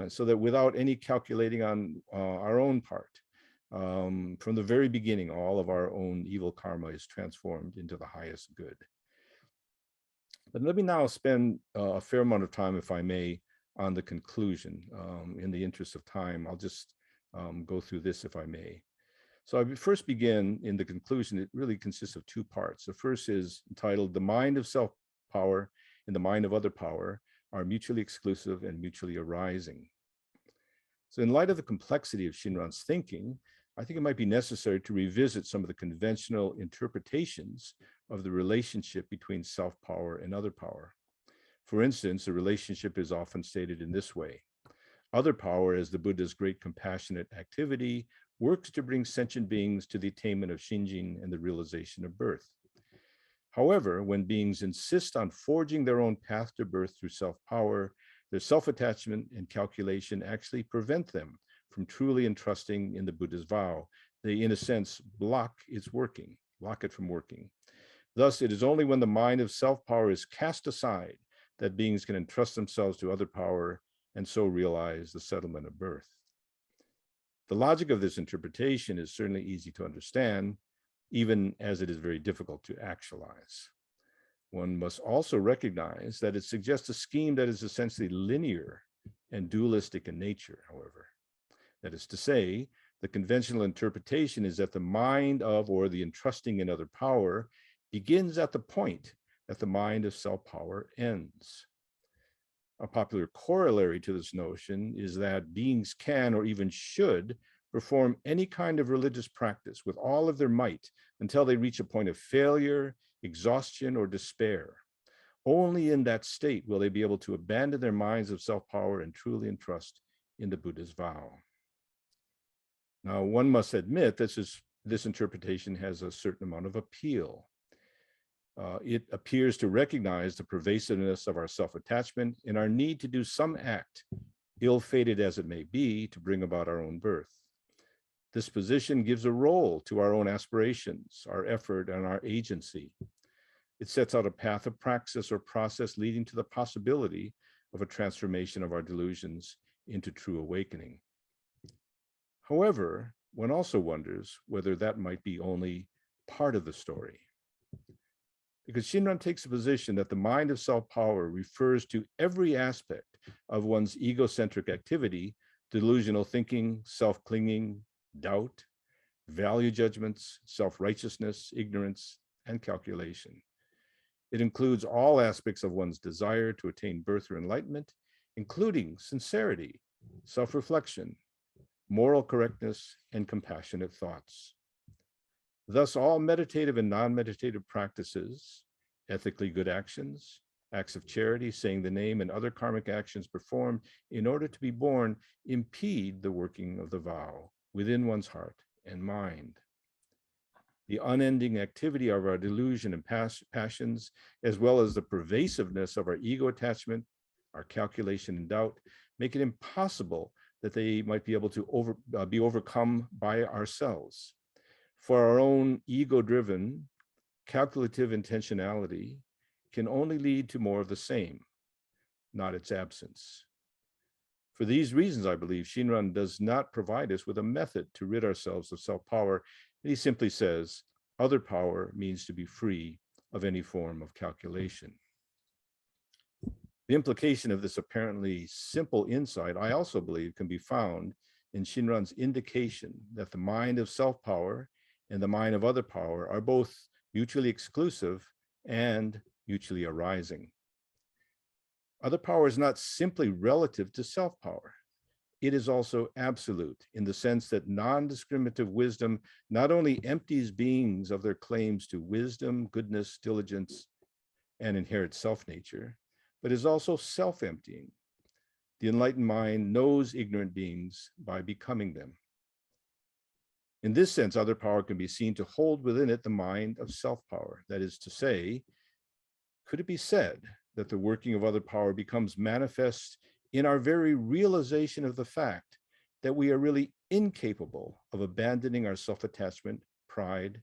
so that without any calculating on our own part, from the very beginning, all of our own evil karma is transformed into the highest good. But let me now spend a fair amount of time, if I may, on the conclusion. In the interest of time, I'll just go through this, if I may. So I first begin in the conclusion. It really consists of two parts. The first is entitled, "The Mind of Self-Power and the Mind of Other Power are Mutually Exclusive and Mutually Arising." So in light of the complexity of Shinran's thinking, I think it might be necessary to revisit some of the conventional interpretations of the relationship between self-power and other power. For instance, the relationship is often stated in this way. Other power, as the Buddha's great compassionate activity, works to bring sentient beings to the attainment of Shinjin and the realization of birth. However, when beings insist on forging their own path to birth through self-power, their self-attachment and calculation actually prevent them from truly entrusting in the Buddha's vow. They, in a sense, block it from working. Thus, it is only when the mind of self-power is cast aside that beings can entrust themselves to other power and so realize the settlement of birth. The logic of this interpretation is certainly easy to understand, even as it is very difficult to actualize. One must also recognize that it suggests a scheme that is essentially linear and dualistic in nature, however. That is to say, the conventional interpretation is that the mind of, or the entrusting in other power, begins at the point that the mind of self-power ends. A popular corollary to this notion is that beings can, or even should, perform any kind of religious practice with all of their might until they reach a point of failure, exhaustion, or despair. Only in that state will they be able to abandon their minds of self-power and truly entrust in the Buddha's vow. Now, one must admit this interpretation has a certain amount of appeal. It appears to recognize the pervasiveness of our self-attachment and our need to do some act, ill-fated as it may be, to bring about our own birth. This position gives a role to our own aspirations, our effort, and our agency. It sets out a path of praxis or process leading to the possibility of a transformation of our delusions into true awakening. However, one also wonders whether that might be only part of the story. Because Shinran takes the position that the mind of self-power refers to every aspect of one's egocentric activity, delusional thinking, self-clinging, doubt, value judgments, self-righteousness, ignorance, and calculation. It includes all aspects of one's desire to attain birth or enlightenment, including sincerity, self-reflection, moral correctness, and compassionate thoughts. Thus, all meditative and non-meditative practices, ethically good actions, acts of charity, saying the name, and other karmic actions performed in order to be born, impede the working of the vow within one's heart and mind. The unending activity of our delusion and passions, as well as the pervasiveness of our ego attachment, our calculation and doubt, make it impossible that they might be able to be overcome by ourselves. For our own ego-driven, calculative intentionality can only lead to more of the same, not its absence. For these reasons, I believe Shinran does not provide us with a method to rid ourselves of self-power. He simply says, other power means to be free of any form of calculation. The implication of this apparently simple insight, I also believe, can be found in Shinran's indication that the mind of self-power and the mind of other power are both mutually exclusive and mutually arising. Other power is not simply relative to self-power. It is also absolute in the sense that non-discriminative wisdom not only empties beings of their claims to wisdom, goodness, diligence, and inherent self-nature, but is also self-emptying. The enlightened mind knows ignorant beings by becoming them. In this sense, other power can be seen to hold within it the mind of self-power. That is to say, could it be said that the working of other power becomes manifest in our very realization of the fact that we are really incapable of abandoning our self-attachment, pride,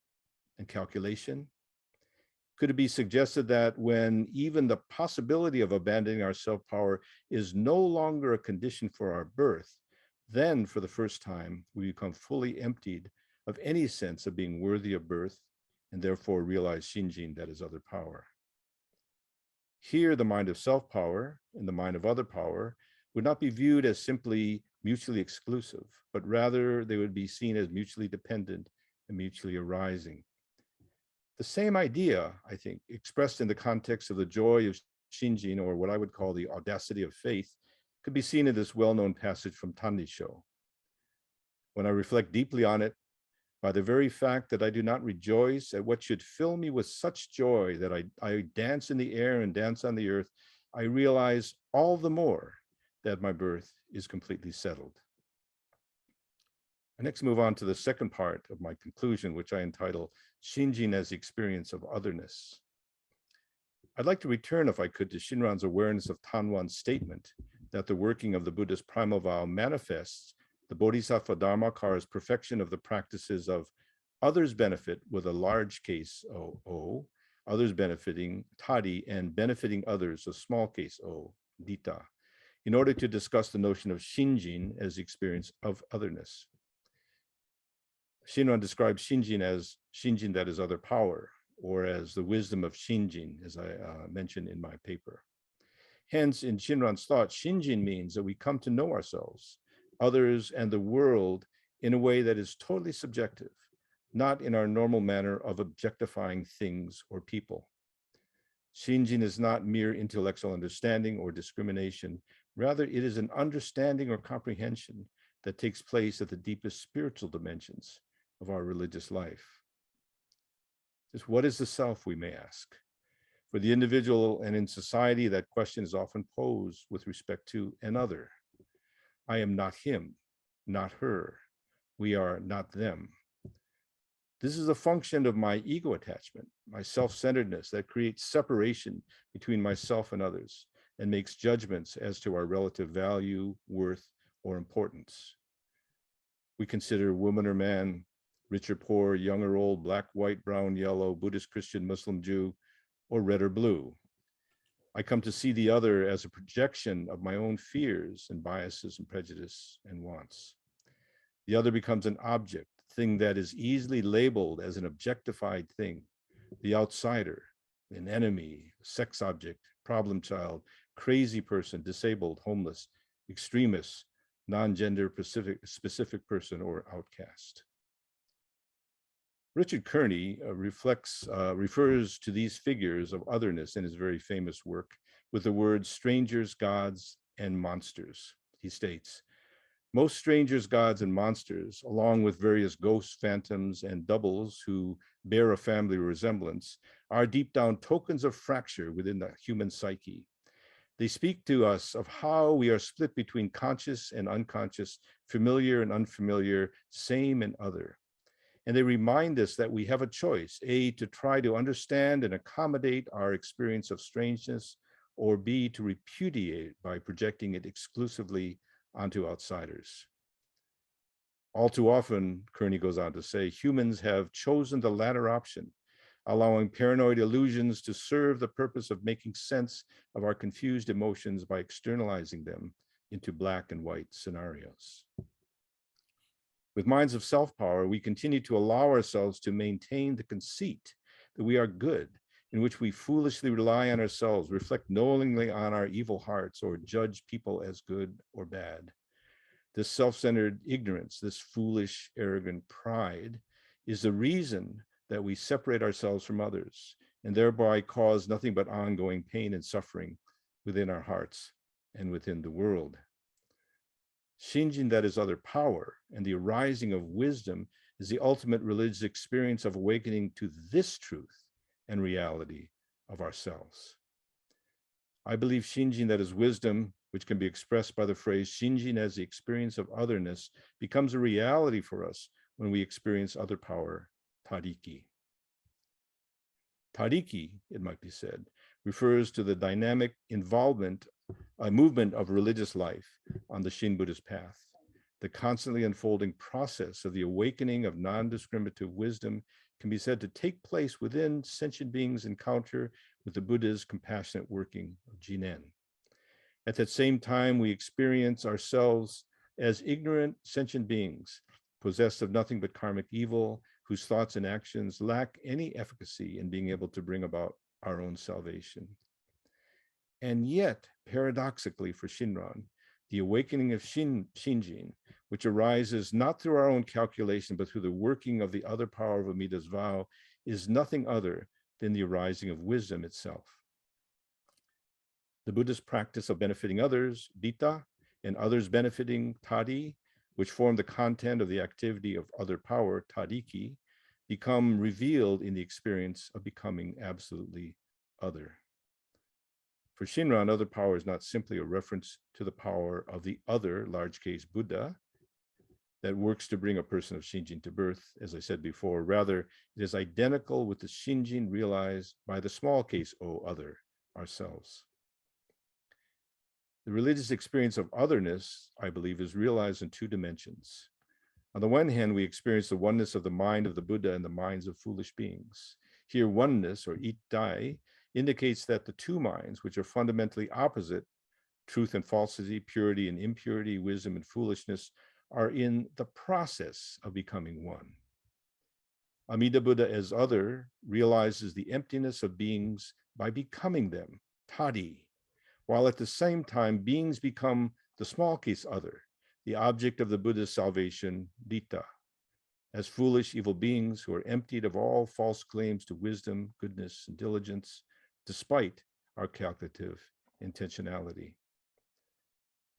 and calculation? Could it be suggested that when even the possibility of abandoning our self-power is no longer a condition for our birth, then for the first time, we become fully emptied of any sense of being worthy of birth and therefore realize Shinjin, that is other power. Here, the mind of self-power and the mind of other power would not be viewed as simply mutually exclusive, but rather they would be seen as mutually dependent and mutually arising. The same idea, I think, expressed in the context of the joy of Shinjin, or what I would call the audacity of faith, could be seen in this well-known passage from Tannisho. When I reflect deeply on it, by the very fact that I do not rejoice at what should fill me with such joy that I dance in the air and dance on the earth, I realize all the more that my birth is completely settled. I next move on to the second part of my conclusion, which I entitle Shinjin as the Experience of Otherness. I'd like to return, if I could, to Shinran's awareness of Tanwan's statement that the working of the Buddha's primal vow manifests the Bodhisattva Dharmakara's perfection of the practices of others benefit with a large case O, others benefiting Tadi, and benefiting others a small case O, Dita, in order to discuss the notion of Shinjin as the experience of otherness. Shinran describes Shinjin as Shinjin that is other power, or as the wisdom of Shinjin, as I mentioned in my paper. Hence, in Shinran's thought, Shinjin means that we come to know ourselves, others, and the world in a way that is totally subjective, not in our normal manner of objectifying things or people. Shinjin is not mere intellectual understanding or discrimination. Rather, it is an understanding or comprehension that takes place at the deepest spiritual dimensions of our religious life. Just what is the self, we may ask? For the individual and in society, that question is often posed with respect to another. I am not him, not her. We are not them. This is a function of my ego attachment, my self-centeredness that creates separation between myself and others and makes judgments as to our relative value, worth, or importance. We consider woman or man, rich or poor, young or old, black, white, brown, yellow, Buddhist, Christian, Muslim, Jew, or red or blue. I come to see the other as a projection of my own fears and biases and prejudice and wants. The other becomes an object, thing that is easily labeled as an objectified thing, the outsider, an enemy, sex object, problem child, crazy person, disabled, homeless, extremist, non-gender specific person, or outcast. Richard Kearney refers to these figures of otherness in his very famous work with the words strangers, gods, and monsters. He states, most strangers, gods, and monsters, along with various ghosts, phantoms, and doubles who bear a family resemblance, are deep down tokens of fracture within the human psyche. They speak to us of how we are split between conscious and unconscious, familiar and unfamiliar, same and other. And they remind us that we have a choice, A, to try to understand and accommodate our experience of strangeness, or B, to repudiate by projecting it exclusively onto outsiders. All too often, Kearney goes on to say, humans have chosen the latter option, allowing paranoid illusions to serve the purpose of making sense of our confused emotions by externalizing them into black and white scenarios. With minds of self-power, we continue to allow ourselves to maintain the conceit that we are good, in which we foolishly rely on ourselves, reflect knowingly on our evil hearts, or judge people as good or bad. This self-centered ignorance, this foolish, arrogant pride, is the reason that we separate ourselves from others, and thereby cause nothing but ongoing pain and suffering within our hearts and within the world. Shinjin, that is other power, and the arising of wisdom is the ultimate religious experience of awakening to this truth and reality of ourselves. I believe Shinjin, that is wisdom, which can be expressed by the phrase Shinjin as the experience of otherness, becomes a reality for us when we experience other power, Tariki. Tariki, it might be said, refers to the dynamic involvement, movement of religious life on the Shin Buddhist path. The constantly unfolding process of the awakening of non-discriminative wisdom can be said to take place within sentient beings' encounter with the Buddha's compassionate working of Jinen. At that same time, we experience ourselves as ignorant sentient beings, possessed of nothing but karmic evil, whose thoughts and actions lack any efficacy in being able to bring about our own salvation. And yet, paradoxically for Shinran, the awakening of Shinjin, which arises not through our own calculation, but through the working of the other power of Amida's vow, is nothing other than the arising of wisdom itself. The Buddhist practice of benefiting others, Dita, and others benefiting Tadi, which form the content of the activity of other power, tadiki, become revealed in the experience of becoming absolutely other. For Shinran, other power is not simply a reference to the power of the other large case Buddha that works to bring a person of Shinjin to birth, as I said before. Rather, it is identical with the Shinjin realized by the small case O other, ourselves. The religious experience of otherness, I believe, is realized in two dimensions. On the one hand, we experience the oneness of the mind of the Buddha and the minds of foolish beings. Here, oneness, or ittai, indicates that the two minds, which are fundamentally opposite, truth and falsity, purity and impurity, wisdom and foolishness, are in the process of becoming one. Amida Buddha as other realizes the emptiness of beings by becoming them, tadi, while at the same time beings become the small case other, the object of the Buddha's salvation, dita, as foolish evil beings who are emptied of all false claims to wisdom, goodness, and diligence, despite our calculative intentionality.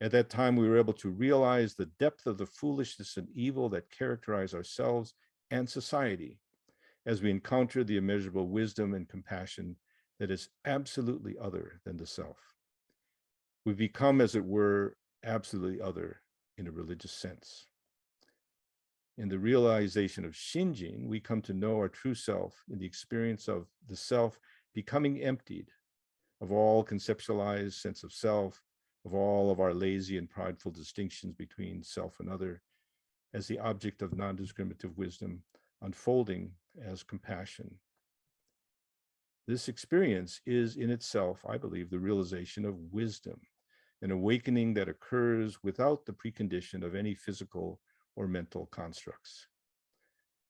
At that time, we were able to realize the depth of the foolishness and evil that characterize ourselves and society as we encounter the immeasurable wisdom and compassion that is absolutely other than the self. We become, as it were, absolutely other in a religious sense. In the realization of Shinjin, we come to know our true self in the experience of the self becoming emptied of all conceptualized sense of self, of all of our lazy and prideful distinctions between self and other, as the object of non-discriminative wisdom unfolding as compassion. This experience is in itself, I believe, the realization of wisdom, an awakening that occurs without the precondition of any physical or mental constructs.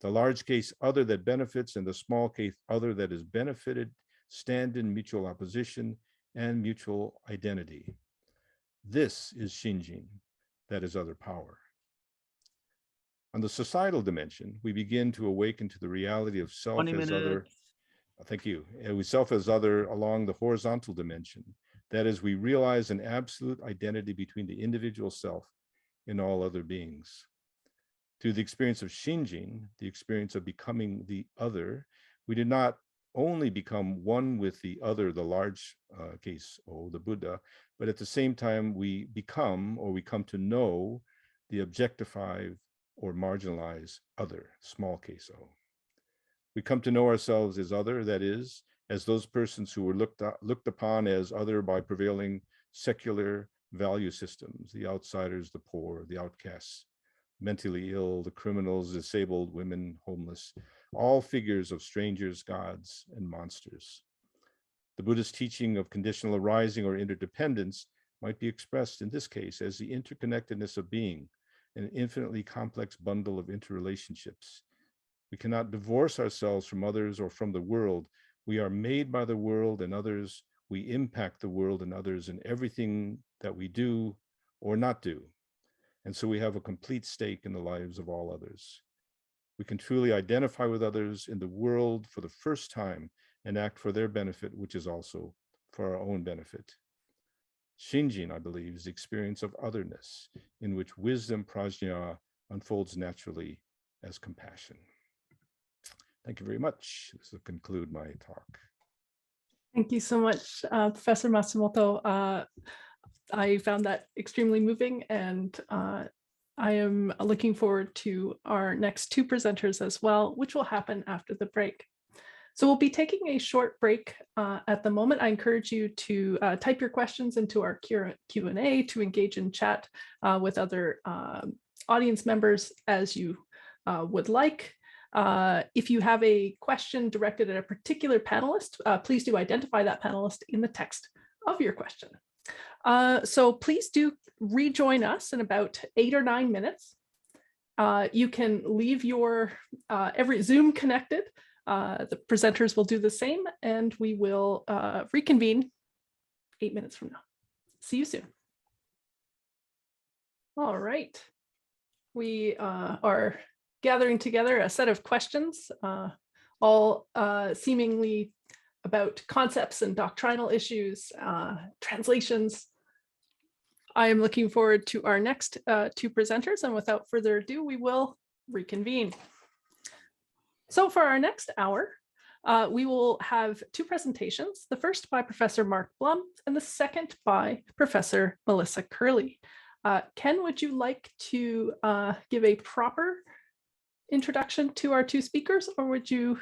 The large case other that benefits and the small case other that is benefited stand in mutual opposition and mutual identity. This is Shinjin, that is other power. On the societal dimension, we begin to awaken to the reality of self as other. Thank you. We self as other along the horizontal dimension. That is, we realize an absolute identity between the individual self and all other beings. Through the experience of Shinjin, the experience of becoming the other, we do not only become one with the other, the large case, the Buddha, but at the same time we become, or we come to know, the objectified or marginalized other, small case O. We come to know ourselves as other, that is, as those persons who were looked upon as other by prevailing secular value systems, the outsiders, the poor, the outcasts, mentally ill, the criminals, disabled, women, homeless, all figures of strangers, gods, and monsters. The Buddhist teaching of conditional arising or interdependence might be expressed in this case as the interconnectedness of being, an infinitely complex bundle of interrelationships. We cannot divorce ourselves from others or from the world. We are made by the world and others. We impact the world and others in everything that we do or not do. And so we have a complete stake in the lives of all others. We can truly identify with others in the world for the first time and act for their benefit, which is also for our own benefit. Shinjin, I believe, is the experience of otherness in which wisdom, prajna, unfolds naturally as compassion. Thank you very much. This will conclude my talk. Thank you so much, Professor Matsumoto. I found that extremely moving, and I am looking forward to our next two presenters as well, which will happen after the break. So we'll be taking a short break at the moment. I encourage you to type your questions into our Q&A to engage in chat with other audience members as you would like. If you have a question directed at a particular panelist, please do identify that panelist in the text of your question. So please do rejoin us in about 8 or 9 minutes. You can leave your every Zoom connected. The presenters will do the same, and we will reconvene 8 minutes from now. See you soon. All right. We are gathering together a set of questions, all seemingly about concepts and doctrinal issues, translations. I am looking forward to our next two presenters, and without further ado, we will reconvene. So for our next hour, we will have two presentations, the first by Professor Mark Blum and the second by Professor Melissa Curley. Ken, would you like to give a proper introduction to our two speakers, or would you?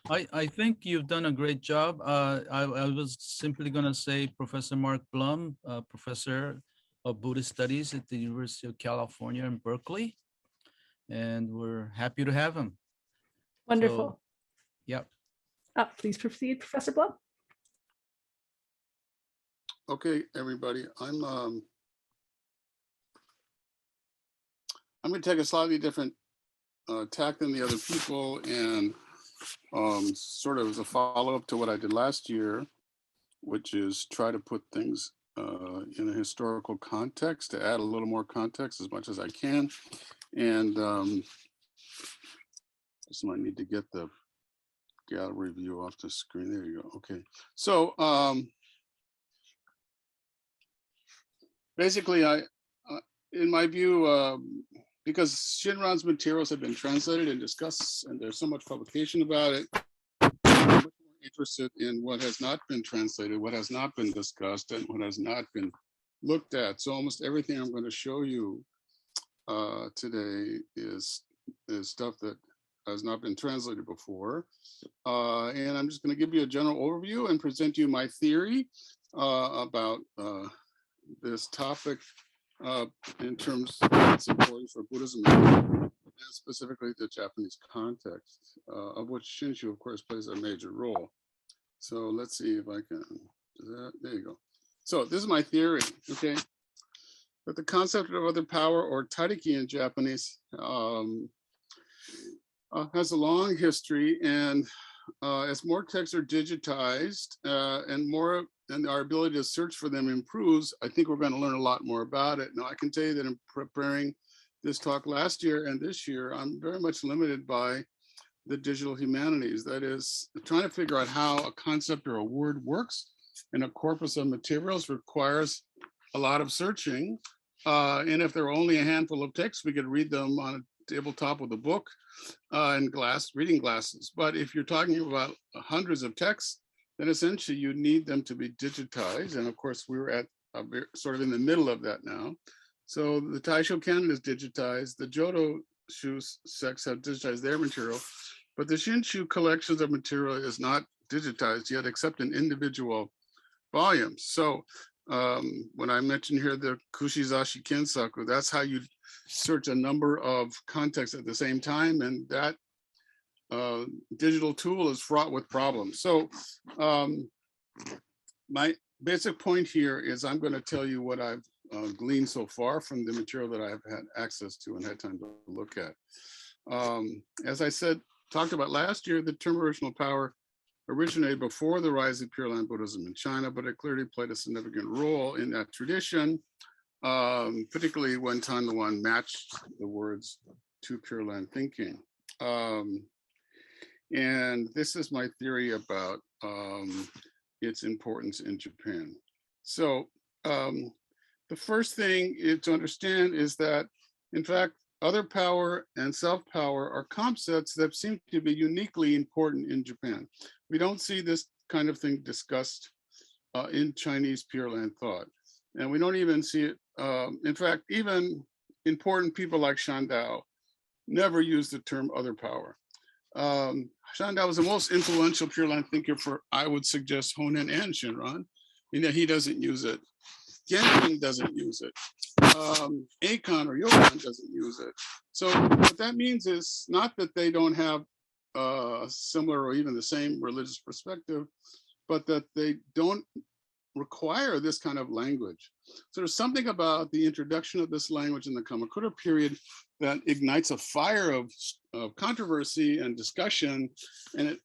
I think you've done a great job. I was simply going to say Professor Mark Blum, Professor of Buddhist Studies at the University of California in Berkeley, and we're happy to have him. Wonderful. So, yep. Please proceed, Professor Blum. Okay, everybody, I'm going to take a slightly different tack than the other people, and sort of as a follow-up to what I did last year, which is try to put things in a historical context, to add a little more context as much as I can. And just might need to get the gallery view off the screen. There you go. Okay. So basically, in my view, because Shinran's materials have been translated and discussed, and there's so much publication about it, I'm much more interested in what has not been translated, what has not been discussed, and what has not been looked at. So almost everything I'm going to show you today is stuff that has not been translated before. And I'm just going to give you a general overview and present you my theory about this topic in terms of its importance for Buddhism, and specifically the Japanese context, of which Shinshu, of course, plays a major role. So let's see if I can do that. There you go. So this is my theory, okay? But the concept of other power, or tariki in Japanese, has a long history, and as more texts are digitized and our ability to search for them improves, I think we're going to learn a lot more about it. Now, I can tell you that in preparing this talk last year and this year, I'm very much limited by the digital humanities. That is, trying to figure out how a concept or a word works in a corpus of materials requires a lot of searching. And if there were only a handful of texts, we could read them on a tabletop with a book and reading glasses. But if you're talking about hundreds of texts, then essentially you need them to be digitized. And of course, we're at sort of in the middle of that now. So the Taisho canon is digitized. The Jodo Shu sects have digitized their material, but the Shinshu collections of material is not digitized yet, except in individual volumes. So when I mentioned here the Kushizashi Kensaku, that's how you search a number of contexts at the same time, and that digital tool is fraught with problems. So my basic point here is I'm going to tell you what I've gleaned so far from the material that I've had access to and had time to look at. As I talked about last year, the term original power originated before the rise of Pure Land Buddhism in China, but it clearly played a significant role in that tradition, particularly when Tan Luan matched the words to Pure Land thinking. And this is my theory about its importance in Japan. So the first thing to understand is that, in fact, other power and self-power are concepts that seem to be uniquely important in Japan. We don't see this kind of thing discussed in Chinese Pure Land thought. And we don't even see it, in fact, even important people like Shandao never use the term other power. Shandao was the most influential Pure Land thinker for, I would suggest, Honen and Shinran, in that he doesn't use it. Genping doesn't use it. Akon or Yokan doesn't use it. So what that means is not that they don't have similar or even the same religious perspective, but that they don't require this kind of language. So there's something about the introduction of this language in the Kamakura period that ignites a fire of controversy and discussion, and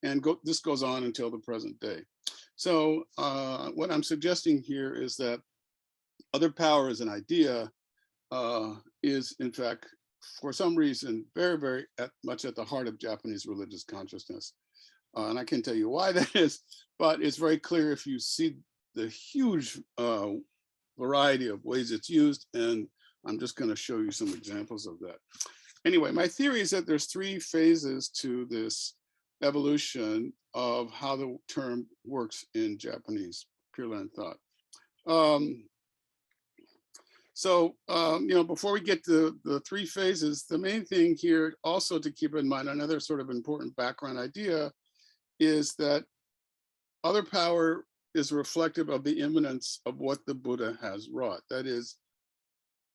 this goes on until the present day. So what I'm suggesting here is that other power as an idea is, in fact, for some reason, very, very much at the heart of Japanese religious consciousness. And I can't tell you why that is, but it's very clear if you see the huge variety of ways it's used, and I'm just going to show you some examples of that. Anyway, my theory is that there's 3 phases to this evolution of how the term works in Japanese Pure Land thought. Before we get to the 3 phases, the main thing here also to keep in mind, another sort of important background idea, is that other power is reflective of the immanence of what the Buddha has wrought. That is,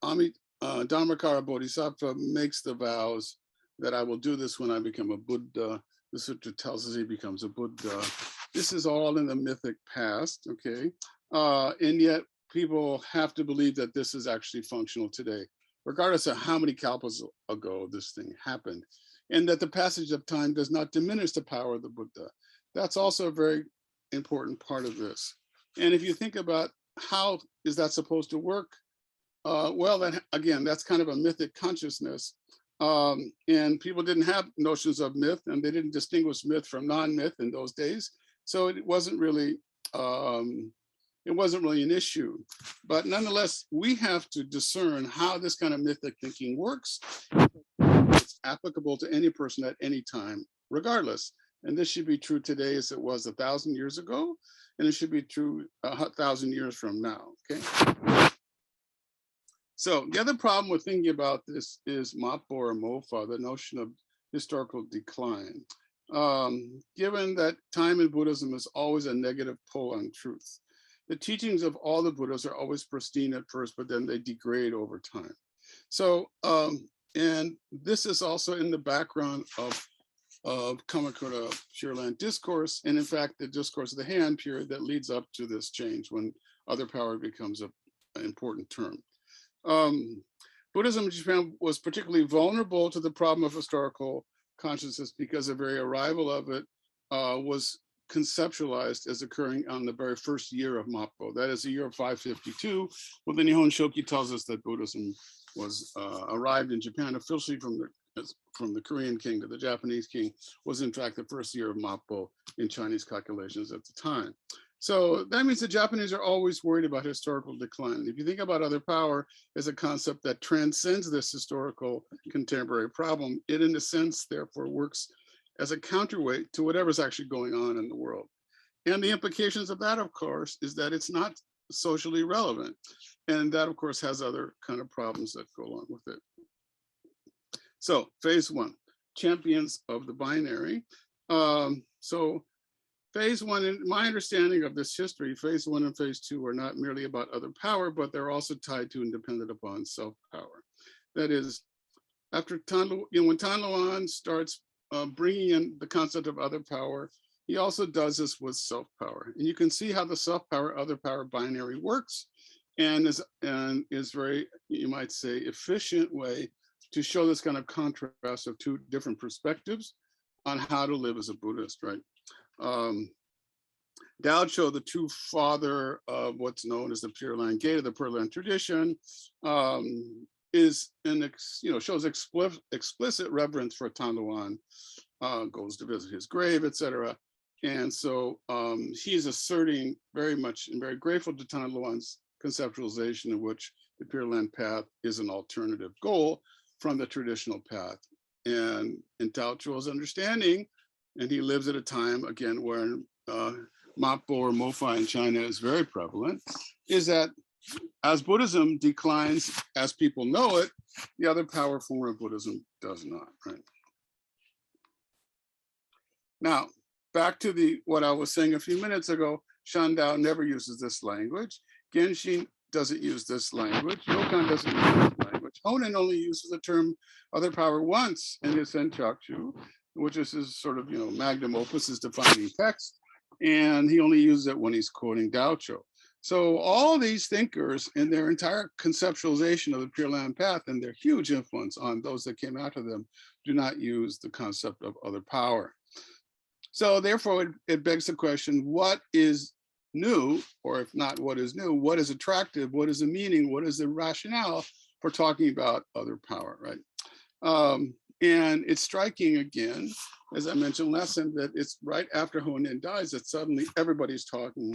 Dhammakara Bodhisattva makes the vows that I will do this when I become a Buddha. The sutra tells us he becomes a Buddha. This is all in the mythic past, okay? And yet people have to believe that this is actually functional today, regardless of how many kalpas ago this thing happened, and that the passage of time does not diminish the power of the Buddha. That's also a very important part of this. And if you think about how is that supposed to work, well, that, again, that's kind of a mythic consciousness. And people didn't have notions of myth, and they didn't distinguish myth from non-myth in those days. So it wasn't really an issue. But nonetheless, we have to discern how this kind of mythic thinking works. It's applicable to any person at any time, regardless. And this should be true today as it was 1,000 years ago, and it should be true 1,000 years from now, okay? So the other problem with thinking about this is Mappo or Mofa, the notion of historical decline. Given that time in Buddhism is always a negative pull on truth. The teachings of all the Buddhas are always pristine at first, but then they degrade over time. So, and this is also in the background of Kamakura Pure Land discourse, and in fact, the discourse of the Heian period that leads up to this change when other power becomes an important term. Buddhism in Japan was particularly vulnerable to the problem of historical consciousness because the very arrival of it was conceptualized as occurring on the very first year of Mappo. That is the year of 552, when the Nihon Shoki tells us that Buddhism was arrived in Japan officially from the Korean king to the Japanese king, was in fact the first year of Mappo in Chinese calculations at the time. So that means the Japanese are always worried about historical decline. If you think about other power as a concept that transcends this historical contemporary problem, it in a sense therefore works as a counterweight to whatever's actually going on in the world. And the implications of that, of course, is that it's not socially relevant. And that, of course, has other kind of problems that go along with it. So phase 1, champions of the binary. So phase 1, in my understanding of this history, phase 1 and phase 2 are not merely about other power, but they're also tied to and dependent upon self-power. That is, after when Tanluan starts bringing in the concept of other power, he also does this with self-power. And you can see how the self-power, other power binary works and is very, you might say, efficient way to show this kind of contrast of 2 different perspectives on how to live as a Buddhist, right? Daocho, the true father of what's known as the Pure Land Gate of the Pure Land tradition, shows explicit reverence for Tanluan, goes to visit his grave, etc. And so he's asserting very much and very grateful to Tanluan's conceptualization in which the Pure Land path is an alternative goal from the traditional path. And in Daocho's understanding, and he lives at a time, again, where Mappo or Mofa in China is very prevalent, is that as Buddhism declines, as people know it, the other power form of Buddhism does not, right? Now, back to what I was saying a few minutes ago, Shandao never uses this language. Genshin doesn't use this language. Ryokan doesn't use this language. Honen only uses the term other power once in his Senchakushu, which is his sort of, magnum opus, his defining text. And he only uses it when he's quoting Daocho. So all these thinkers in their entire conceptualization of the Pure Land path and their huge influence on those that came after them do not use the concept of other power. So therefore, it begs the question, what is new, or if not what is new, what is attractive, what is the meaning, what is the rationale for talking about other power, right? And it's striking again, as I mentioned last time, that it's right after Honen dies that suddenly everybody's talking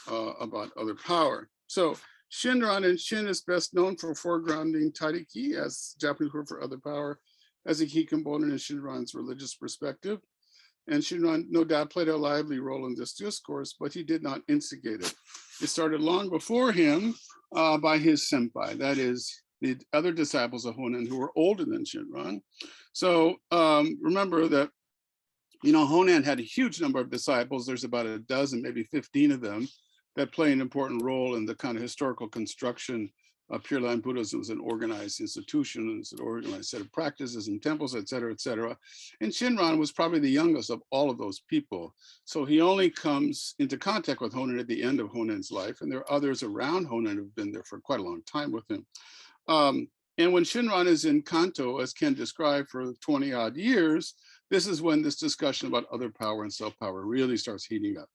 about other power. So Shinran, and Shin is best known for foregrounding Tairiki as Japanese word for other power as a key component in Shinran's religious perspective. And Shinran no doubt played a lively role in this discourse, but he did not instigate it. It started long before him by his senpai, that is, the other disciples of Honen who were older than Shinran. So remember that, you know, Honen had a huge number of disciples. There's about a dozen, maybe 15 of them that play an important role in the kind of historical construction of Pure Land Buddhism as an organized institution, as an organized set of practices and temples, et cetera, et cetera. And Shinran was probably the youngest of all of those people. So he only comes into contact with Honen at the end of Honen's life. And there are others around Honen who've been there for quite a long time with him. And when Shinran is in Kanto, as Ken described, for 20 odd years, this is when this discussion about other power and self-power really starts heating up.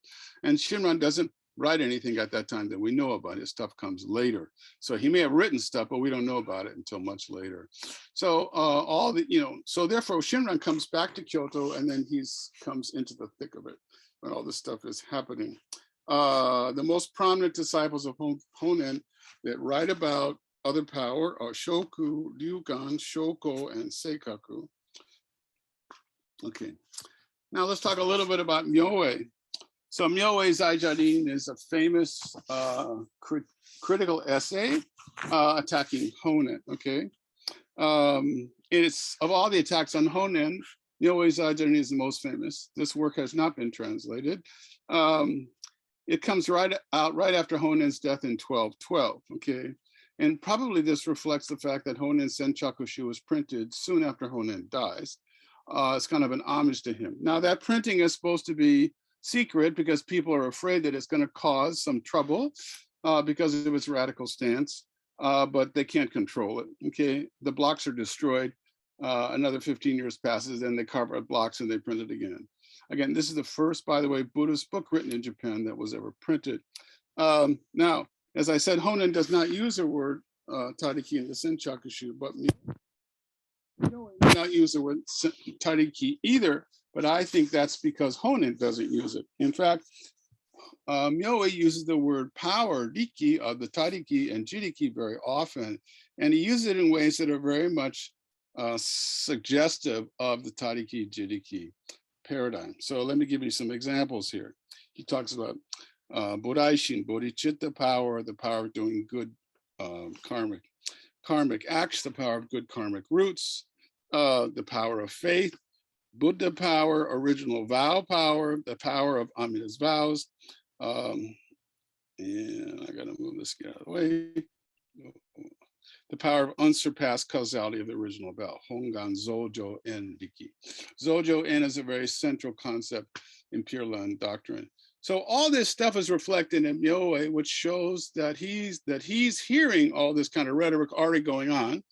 And Shinran doesn't write anything at that time that we know about. His stuff comes later. So he may have written stuff, but we don't know about it until much later. So so therefore Shinran comes back to Kyoto, and then he comes into the thick of it when all this stuff is happening. The most prominent disciples of Honen that write about other power are Shoku, Ryukan, Shoko, and Seikaku. Okay, now let's talk a little bit about Myoe. So Myoe Zaijarin is a famous critical essay attacking Honen, okay? It's, of all the attacks on Honen, Myoe Zaijarin is the most famous. This work has not been translated. It comes right after Honen's death in 1212, okay? And probably this reflects the fact that Honen's Senchakushu was printed soon after Honen dies. It's kind of an homage to him. Now that printing is supposed to be secret because people are afraid that it's going to cause some trouble because of its radical stance, but they can't control it, okay? The blocks are destroyed. Another 15 years passes, and they carve out blocks and they print it again. Again, this is the first, by the way, Buddhist book written in Japan that was ever printed. Now, as I said, Honen does not use the word Tairiki in the Senchakushu, but Myoe does not use the word Tairiki either, but I think that's because Honen doesn't use it. In fact, Myoe uses the word power, Riki, of the Tairiki and Jiriki very often, and he uses it in ways that are very much suggestive of the Tairiki Jiriki paradigm. So let me give you some examples here. He talks about Bodaishin, bodhicitta power, the power of doing good karmic acts, the power of good karmic roots, the power of faith, Buddha power, original vow power, the power of Amida's vows. And I gotta move this guy out of the way. The power of unsurpassed causality of the original vow, Hongan, Zojo, En, Riki. Zojo, En is a very central concept in Pure Land doctrine. So all this stuff is reflected in Myoe, which shows that he's hearing all this kind of rhetoric already going on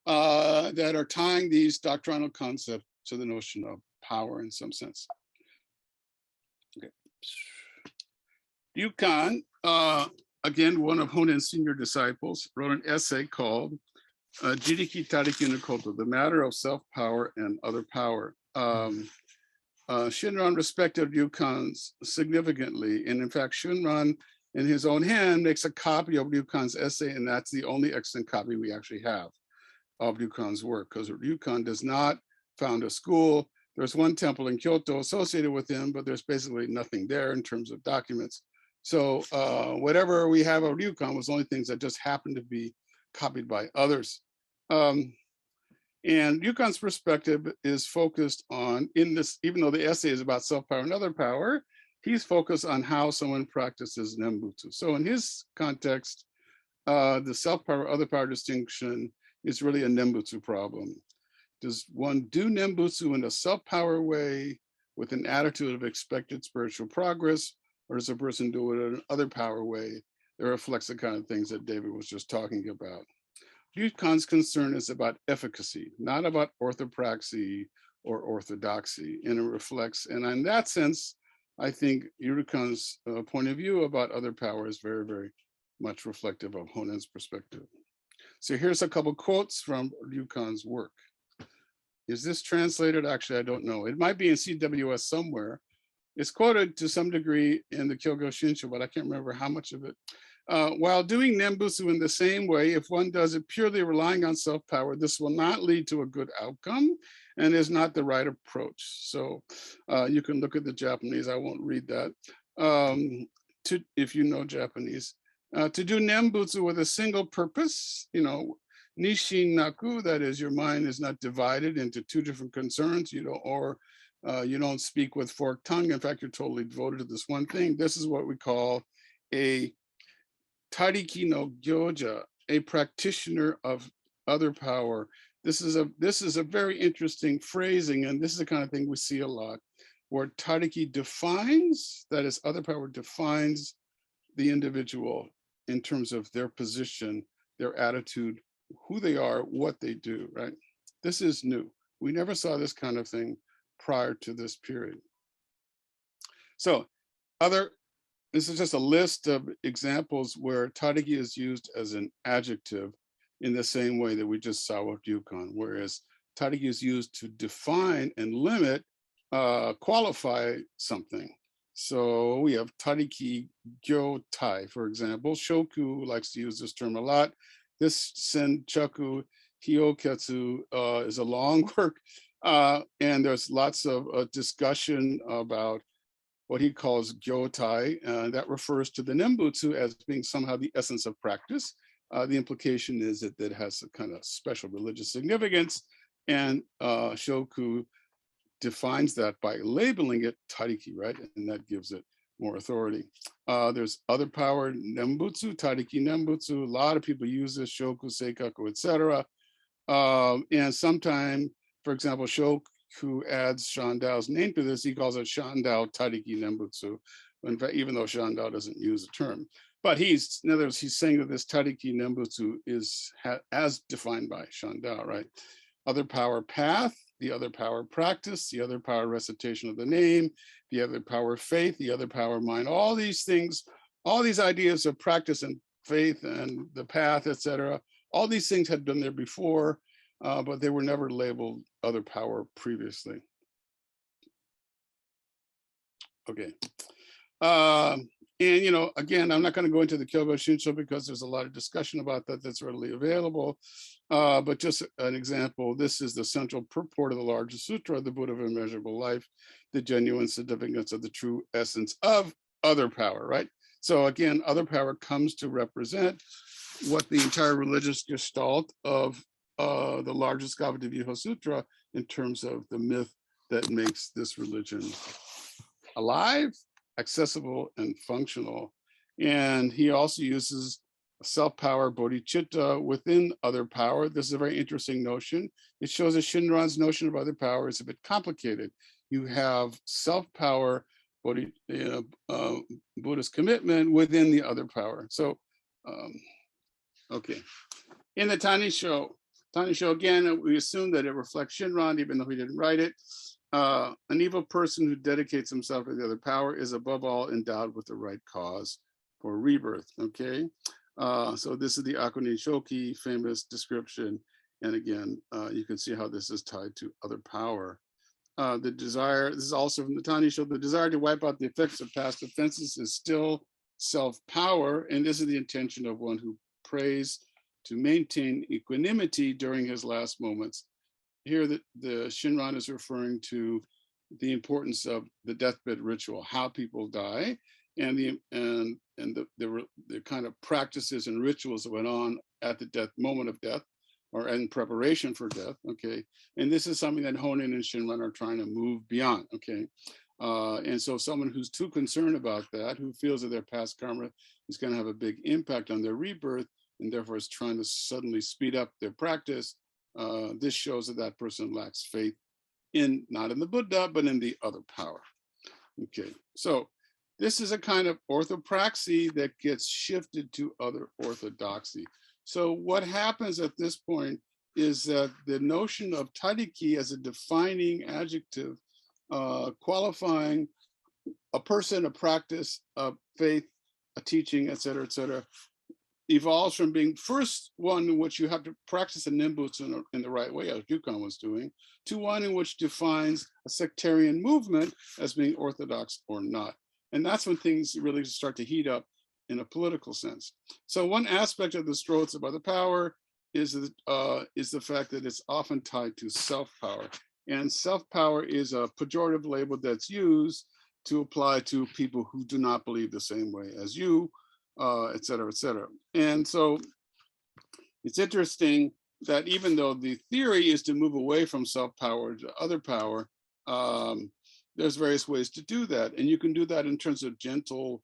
that are tying these doctrinal concepts to the notion of power in some sense. Okay. Ryukan, again, one of Honen's senior disciples, wrote an essay called Jiriki Tairiki no Koto, the matter of self-power and other power. Shinran respected Ryukan's significantly, and in fact, Shinran, in his own hand, makes a copy of Ryukan's essay, and that's the only extant copy we actually have of Ryukan's work, because Ryukan does not found a school. There's one temple in Kyoto associated with him, but there's basically nothing there in terms of documents. So whatever we have of Ryukan was only things that just happened to be copied by others. And Ryukan's perspective is focused on, in this, even though the essay is about self-power and other power, he's focused on how someone practices Nembutsu. So in his context, the self-power, other power distinction is really a Nembutsu problem. Does one do Nembutsu in a self-power way with an attitude of expected spiritual progress, or does a person do it in another power way that reflects the kind of things that David was just talking about? Ryukan's concern is about efficacy, not about orthopraxy or orthodoxy, and it reflects, and in that sense, I think Ryukan's point of view about other power is very, very much reflective of Honen's perspective. So here's a couple quotes from Ryukan's work. Is this translated? Actually, I don't know. It might be in CWS somewhere. It's quoted to some degree in the Jodo Shinshu, but I can't remember how much of it. While doing Nembutsu in the same way, if one does it purely relying on self-power, this will not lead to a good outcome and is not the right approach. So you can look at the Japanese, I won't read that, if you know Japanese. To do Nembutsu with a single purpose, Nishin Naku, that is, your mind is not divided into two different concerns, you don't speak with forked tongue. In fact, you're totally devoted to this one thing. This is what we call a Tariki no Gyoja, a practitioner of other power. This is a very interesting phrasing, and this is the kind of thing we see a lot, where Tariki defines, that is, other power defines the individual in terms of their position, their attitude, who they are, what they do, right? This is new. We never saw this kind of thing prior to this period. So this is just a list of examples where Tariki is used as an adjective in the same way that we just saw with Yukon, whereas Tariki is used to define and limit, qualify something. So we have Tariki Gyotai, for example. Shoku likes to use this term a lot. This Senchaku Hyoketsu is a long work, and there's lots of discussion about what he calls Gyotai. That refers to the Nembutsu as being somehow the essence of practice. The implication is that it has a kind of special religious significance, and Shoku defines that by labeling it Tariki, right? And that gives it more authority. There's other power, Nembutsu, Tariki Nembutsu. A lot of people use this, Shoku, Seikaku, etc. And sometimes, for example, Shoku adds Shandao's name to this. He calls it Shandao Tariki Nembutsu, in fact, even though Shandao doesn't use the term. But in other words, he's saying that this Tariki Nembutsu is as defined by Shandao, right? Other power path, the other power practice, the other power recitation of the name, the other power faith, the other power mind, all these things, all these ideas of practice and faith and the path, etc. All these things had been there before, but they were never labeled other power previously. Okay. And, again, I'm not going to go into the Jodo Shinshu because there's a lot of discussion about that that's readily available. But just an example, this is the central purport of the largest sutra, the Buddha of Immeasurable Life, the genuine significance of the true essence of other power, right? So again, other power comes to represent what the entire religious gestalt of the largest Gabbatabhiho Sutra in terms of the myth that makes this religion alive, accessible, and functional. And he also uses self-power bodhicitta within other power. This is a very interesting notion. It shows that Shinran's notion of other power is a bit complicated. You have self-power, Buddhist commitment within the other power. So, okay. In the Tanisho again, we assume that it reflects Shinran, even though he didn't write it. An evil person who dedicates himself to the other power is above all endowed with the right cause for rebirth, okay? So this is the Akunin Shoki famous description. And again, you can see how this is tied to other power. The desire, this is also from the Tanisho, the desire to wipe out the effects of past offenses is still self-power. And this is the intention of one who prays to maintain equanimity during his last moments. Here the Shinran is referring to the importance of the deathbed ritual, how people die, and the kind of practices and rituals that went on at the moment of death, or in preparation for death, okay? And this is something that Honin and Shinran are trying to move beyond, okay? And so someone who's too concerned about that, who feels that their past karma is gonna have a big impact on their rebirth, and therefore is trying to suddenly speed up their practice, this shows that that person lacks faith not in the Buddha, but in the other power. Okay, so this is a kind of orthopraxy that gets shifted to other orthodoxy. So what happens at this point is that the notion of Tariki as a defining adjective, qualifying a person, a practice, a faith, a teaching, et cetera, evolves from being first one in which you have to practice a Nembutsu in the right way, as Yukon was doing, to one in which defines a sectarian movement as being orthodox or not. And that's when things really start to heat up in a political sense. So one aspect of the strolls of other power is the fact that it's often tied to self-power. And self-power is a pejorative label that's used to apply to people who do not believe the same way as you, et cetera, et cetera. And so it's interesting that even though the theory is to move away from self-power to other power, there's various ways to do that. And you can do that in terms of gentle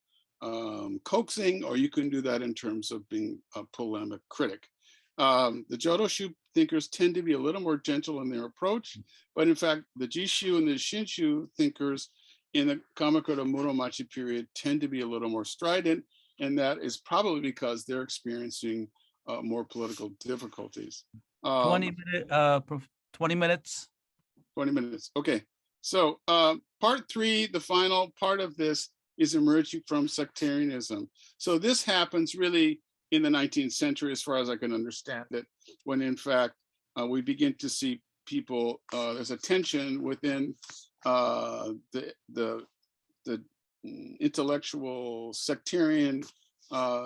coaxing, or you can do that in terms of being a polemic critic. The Jodo Shinshu thinkers tend to be a little more gentle in their approach, but in fact, the Jishu and the Shinshu thinkers in the Kamakura Muromachi period tend to be a little more strident, and that is probably because they're experiencing more political difficulties. 20 minutes. 20 minutes, okay. So part 3, the final part of this, is emerging from sectarianism. So this happens really in the 19th century, as far as I can understand it, when in fact we begin to see people, there's a tension within the intellectual sectarian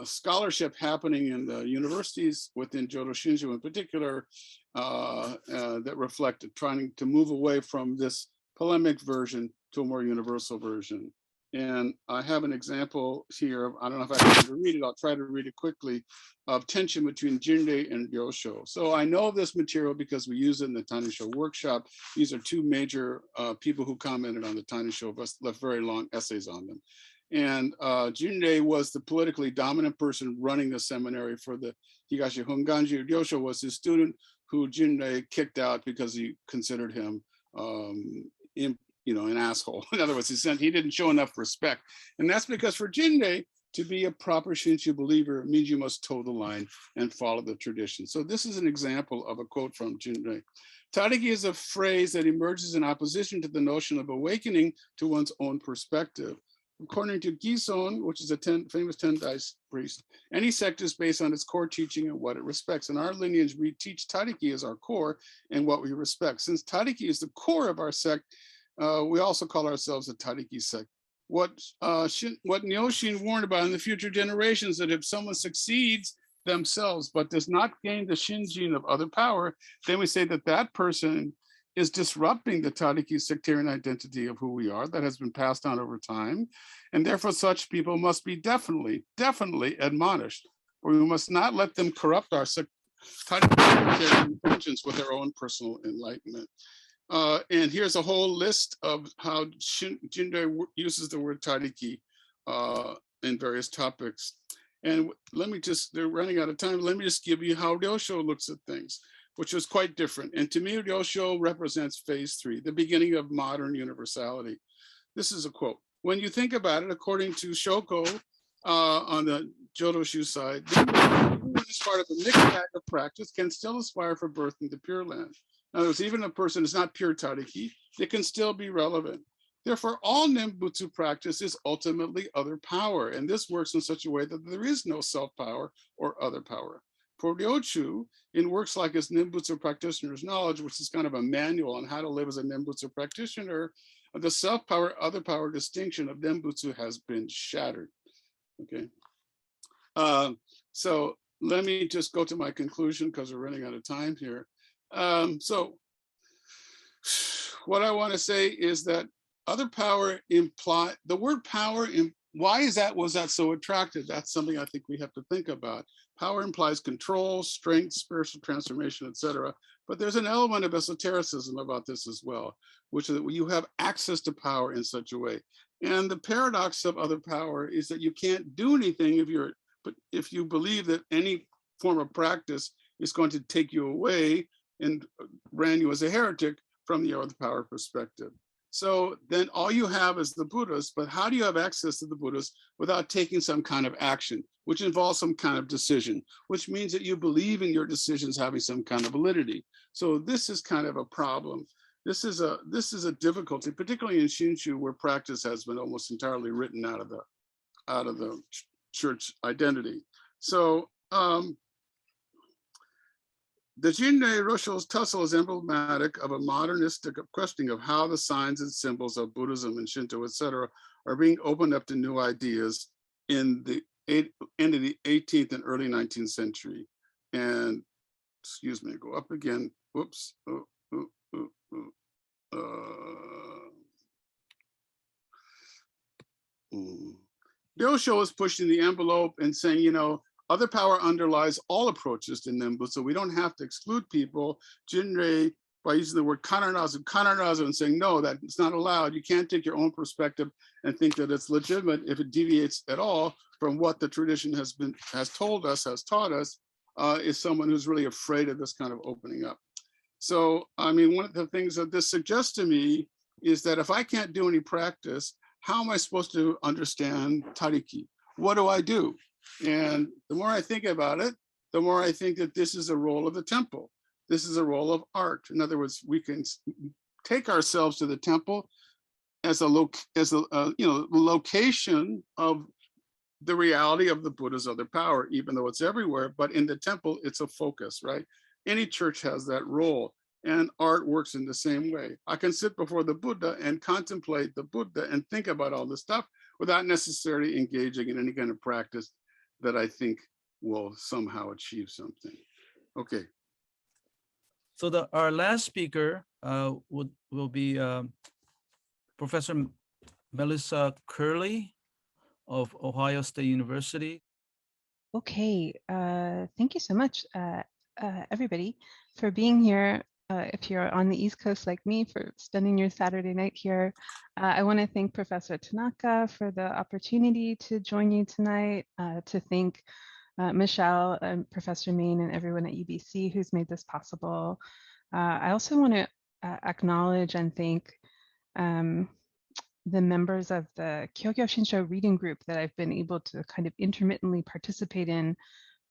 scholarship happening in the universities within Jodo Shinshu in particular, that reflect trying to move away from this polemic version to a more universal version. And I have an example here of, I don't know if I can read it, I'll try to read it quickly, of tension between Jinde and Ryosho. So I know this material because we use it in the Tiny Show workshop. These are two major people who commented on the Tiny Show, but left very long essays on them. And Jinde was the politically dominant person running the seminary for the Higashi Honganji. Ryosho was his student who Jinde kicked out because he considered him an asshole. In other words, he didn't show enough respect. And that's because for Jinde, to be a proper Shinshu believer means you must toe the line and follow the tradition. So this is an example of a quote from Jinde. Tariki is a phrase that emerges in opposition to the notion of awakening to one's own perspective. According to Gison, which is a famous Tendai priest, any sect is based on its core teaching and what it respects. In our lineage, we teach Tariki as our core and what we respect. Since Tariki is the core of our sect, we also call ourselves a Tariki sect. What Nyoshin warned about in the future generations, that if someone succeeds themselves but does not gain the Shinjin of other power, then we say that that person is disrupting the Tariki sectarian identity of who we are that has been passed on over time. And therefore such people must be definitely admonished, or we must not let them corrupt our Tariki intentions with their own personal enlightenment. And here's a whole list of how Jinde uses the word Tariki in various topics. And let me just, they're running out of time. Let me just give you how Ryosho looks at things, which was quite different. And to me, Ryosho represents phase 3, the beginning of modern universality. This is a quote. When you think about it, according to Shoko on the Jodo Shinshu side, everyone is part of the mixed bag of practice can still aspire for birth in the Pure Land. In other words, even a person who's not pure Tariki, it can still be relevant. Therefore, all Nembutsu practice is ultimately other power, and this works in such a way that there is no self-power or other power. For Ryochu, in works like his Nembutsu Practitioner's Knowledge, which is kind of a manual on how to live as a Nembutsu practitioner, the self-power, other power distinction of Nembutsu has been shattered. Okay. So let me just go to my conclusion because we're running out of time here. So what I want to say is that other power imply the word power. Why was that so attractive? That's something I think we have to think about. Power implies control, strength, spiritual transformation, etc. But there's an element of esotericism about this as well, which is that you have access to power in such a way. And the paradox of other power is that you can't do anything if you believe that any form of practice is going to take you away and brand you as a heretic from the other power perspective. So then all you have is the Buddhas, but how do you have access to the Buddhas without taking some kind of action, which involves some kind of decision, which means that you believe in your decisions having some kind of validity. So this is kind of a problem. This is a difficulty, particularly in Shinshu, where practice has been almost entirely written out of the church identity. So the Jinde Rosho's tussle is emblematic of a modernistic questioning of how the signs and symbols of Buddhism and Shinto, etc., are being opened up to new ideas in the end of the 18th and early 19th century. And excuse me, go up again. Whoops. Ryosho is pushing the envelope and saying, you know, other power underlies all approaches to Nimbu, so we don't have to exclude people. Jinrei, by using the word kanarazu, and saying, no, that's not allowed. You can't take your own perspective and think that it's legitimate if it deviates at all from what the tradition has taught us, is someone who's really afraid of this kind of opening up. So, I mean, one of the things that this suggests to me is that if I can't do any practice, how am I supposed to understand Tariki? What do I do? And the more I think about it, the more I think that this is a role of the temple. This is a role of art. In other words, we can take ourselves to the temple as a location of the reality of the Buddha's other power, even though it's everywhere. But in the temple, it's a focus, right? Any church has that role. And art works in the same way. I can sit before the Buddha and contemplate the Buddha and think about all this stuff without necessarily engaging in any kind of practice that I think will somehow achieve something. Okay. So our last speaker will be Professor Melissa Curley of Ohio State University. Okay, thank you so much, everybody, for being here. If you're on the East Coast like me, for spending your Saturday night here. I want to thank Professor Tanaka for the opportunity to join you tonight, to thank Michelle and Professor Main and everyone at UBC who's made this possible. I also want to acknowledge and thank the members of the Jodo Shinshu reading group that I've been able to kind of intermittently participate in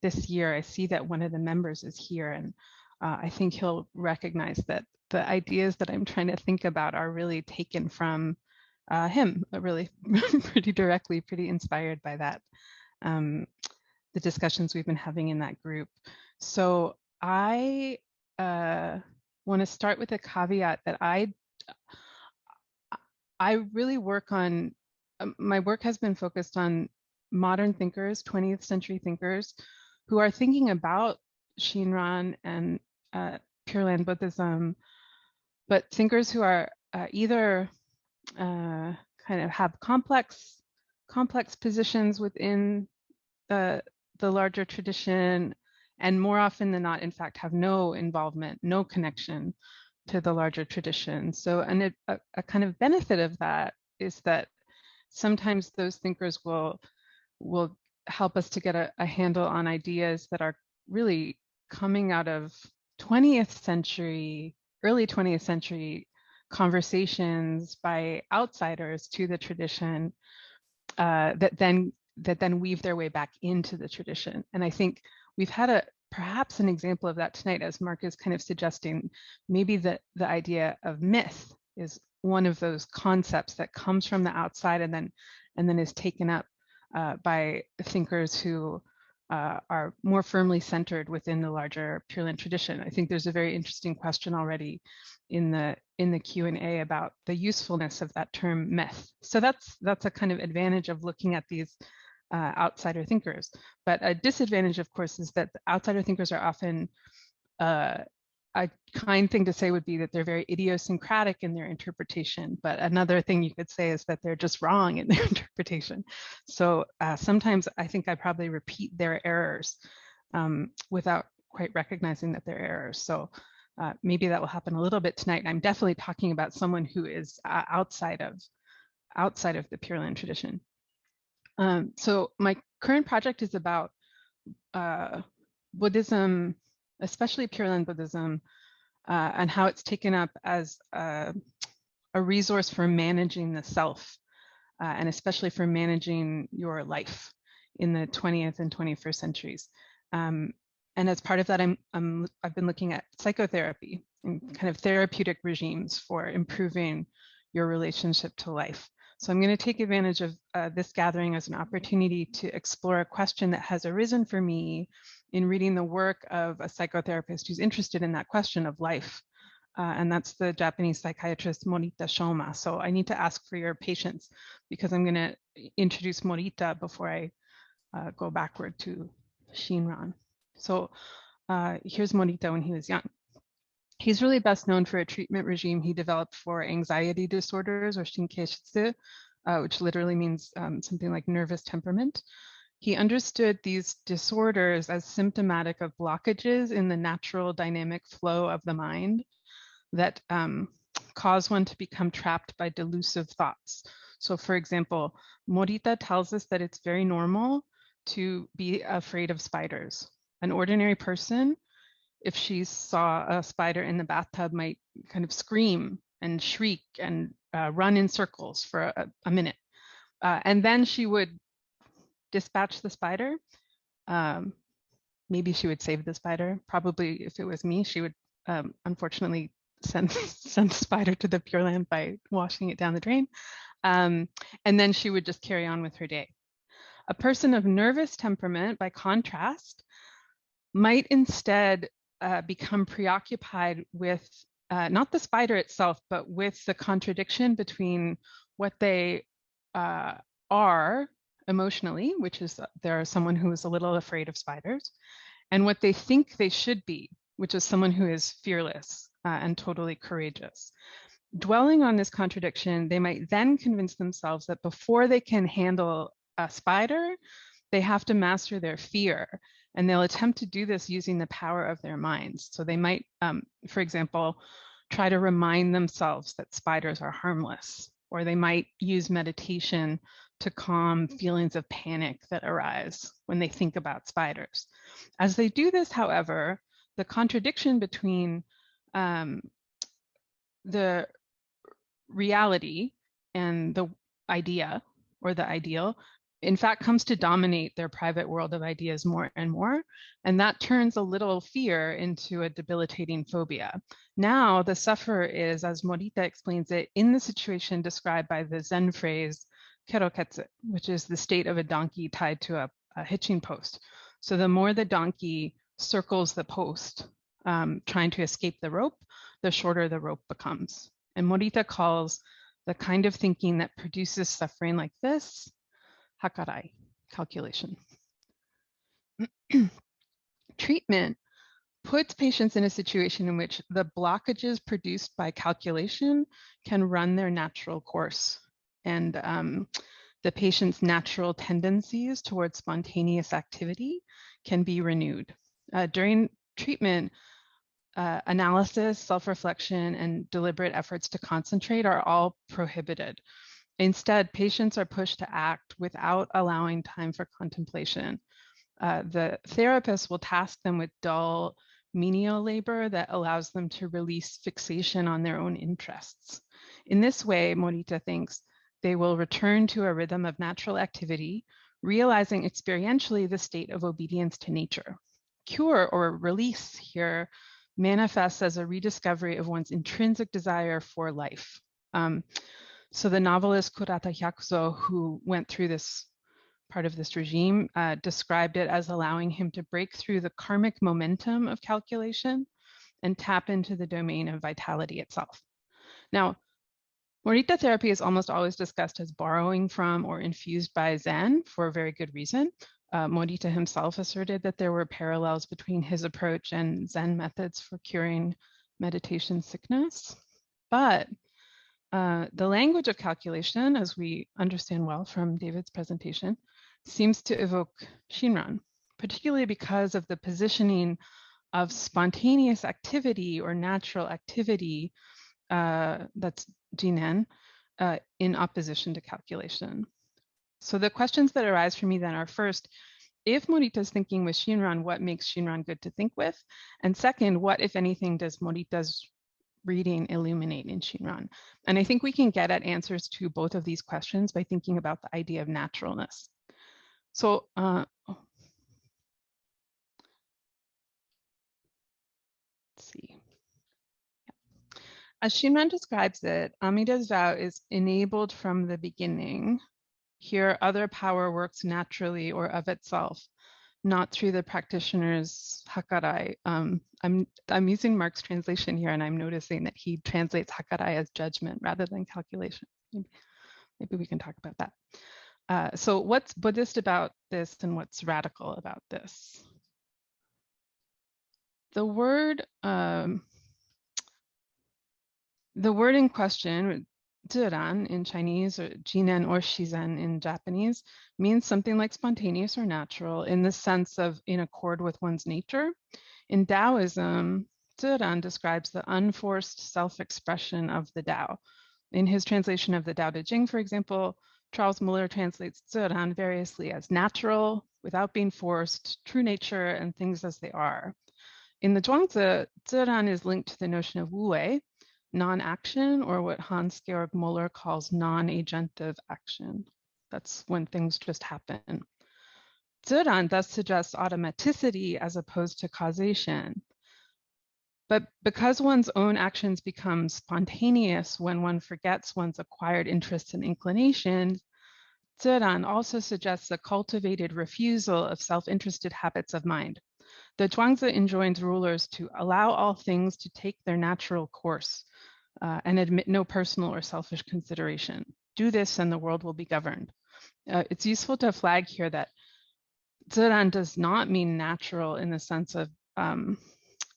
this year. I see that one of the members is here, and I think he'll recognize that the ideas that I'm trying to think about are really taken from him, really pretty directly, pretty inspired by that, the discussions we've been having in that group. So I want to start with a caveat that I really work on, my work has been focused on modern thinkers, 20th century thinkers, who are thinking about Shinran and Pure Land Buddhism, but thinkers who are either kind of have complex positions within the larger tradition, and more often than not, in fact, have no involvement, no connection to the larger tradition. So, and a kind of benefit of that is that sometimes those thinkers will help us to get a handle on ideas that are really coming out of 20th century, early 20th century conversations by outsiders to the tradition, that then weave their way back into the tradition. And I think we've had perhaps an example of that tonight, as Mark is kind of suggesting. Maybe the idea of myth is one of those concepts that comes from the outside and then is taken up by thinkers who are more firmly centered within the larger Pure Land tradition. I think there's a very interesting question already in the Q&A about the usefulness of that term myth. So that's a kind of advantage of looking at these outsider thinkers. But a disadvantage, of course, is that the outsider thinkers are often, a kind thing to say would be that they're very idiosyncratic in their interpretation. But another thing you could say is that they're just wrong in their interpretation. So sometimes I think I probably repeat their errors without quite recognizing that they're errors. So maybe that will happen a little bit tonight. I'm definitely talking about someone who is outside of the Pure Land tradition. So my current project is about Buddhism, especially Pure Land Buddhism, and how it's taken up as a resource for managing the self, and especially for managing your life in the 20th and 21st centuries. And as part of that, I've been looking at psychotherapy and kind of therapeutic regimes for improving your relationship to life. So I'm going to take advantage of this gathering as an opportunity to explore a question that has arisen for me in reading the work of a psychotherapist who's interested in that question of life. And that's the Japanese psychiatrist Morita Shoma. So I need to ask for your patience because I'm going to introduce Morita before I go backward to Shinran. So here's Morita when he was young. He's really best known for a treatment regime he developed for anxiety disorders, or shinkeshitsu, which literally means something like nervous temperament. He understood these disorders as symptomatic of blockages in the natural dynamic flow of the mind that cause one to become trapped by delusive thoughts. So for example, Morita tells us that it's very normal to be afraid of spiders. An ordinary person, if she saw a spider in the bathtub, might kind of scream and shriek and run in circles for a minute. And then she would dispatch the spider. Maybe she would save the spider. Probably if it was me, she would unfortunately send the spider to the Pure Land by washing it down the drain. And then she would just carry on with her day. A person of nervous temperament, by contrast, might instead become preoccupied with not the spider itself, but with the contradiction between what they are emotionally, which is they're someone who is a little afraid of spiders, and what they think they should be, which is someone who is fearless and totally courageous. Dwelling on this contradiction, they might then convince themselves that before they can handle a spider, they have to master their fear. And they'll attempt to do this using the power of their minds. So they might, for example, try to remind themselves that spiders are harmless, or they might use meditation to calm feelings of panic that arise when they think about spiders. As they do this, however, the contradiction between the reality and the idea or the ideal, in fact, comes to dominate their private world of ideas more and more. And that turns a little fear into a debilitating phobia. Now, the sufferer is, as Morita explains it, in the situation described by the Zen phrase, keroketsu, which is the state of a donkey tied to a hitching post. So the more the donkey circles the post, trying to escape the rope, the shorter the rope becomes. And Morita calls the kind of thinking that produces suffering like this, hakarai, calculation. Treatment puts patients in a situation in which the blockages produced by calculation can run their natural course, and the patient's natural tendencies towards spontaneous activity can be renewed. During treatment, analysis, self-reflection, and deliberate efforts to concentrate are all prohibited. Instead, patients are pushed to act without allowing time for contemplation. The therapist will task them with dull menial labor that allows them to release fixation on their own interests. In this way, Morita thinks, they will return to a rhythm of natural activity, realizing experientially the state of obedience to nature. Cure or release here manifests as a rediscovery of one's intrinsic desire for life. So the novelist Kurata Hyakuzo, who went through this part of this regime, described it as allowing him to break through the karmic momentum of calculation and tap into the domain of vitality itself. Now, Morita therapy is almost always discussed as borrowing from or infused by Zen for a very good reason. Morita himself asserted that there were parallels between his approach and Zen methods for curing meditation sickness. But the language of calculation, as we understand well from David's presentation, seems to evoke Shinran, particularly because of the positioning of spontaneous activity or natural activity, that's Jinen, in opposition to calculation. So the questions that arise for me then are, first, if Morita's thinking was Shinran, what makes Shinran good to think with? And second, what, if anything, does Morita's reading illuminate in Shinran? And I think we can get at answers to both of these questions by thinking about the idea of naturalness. So, let's see. As Shinran describes it, Amida's vow is enabled from the beginning. Here, other power works naturally or of itself, not through the practitioner's hakarai. I'm using Mark's translation here, and I'm noticing that he translates hakarai as judgment rather than calculation. Maybe we can talk about that. So what's Buddhist about this and what's radical about this? The word in question, zheran in Chinese, or jinen or shizen in Japanese, means something like spontaneous or natural in the sense of in accord with one's nature. In Taoism, zheran describes the unforced self-expression of the Tao. In his translation of the Tao Te Ching, for example, Charles Muller translates zheran variously as natural, without being forced, true nature, and things as they are. In the Zhuangzi, zheran is linked to the notion of wei, non-action, or what Hans-Georg Muller calls non-agentive action. That's when things just happen. Zheran thus suggests automaticity as opposed to causation. But because one's own actions become spontaneous when one forgets one's acquired interests and inclinations, zheran also suggests a cultivated refusal of self-interested habits of mind. The Zhuangzi enjoins rulers to allow all things to take their natural course and admit no personal or selfish consideration. Do this and the world will be governed. It's useful to flag here that zheran does not mean natural in the sense of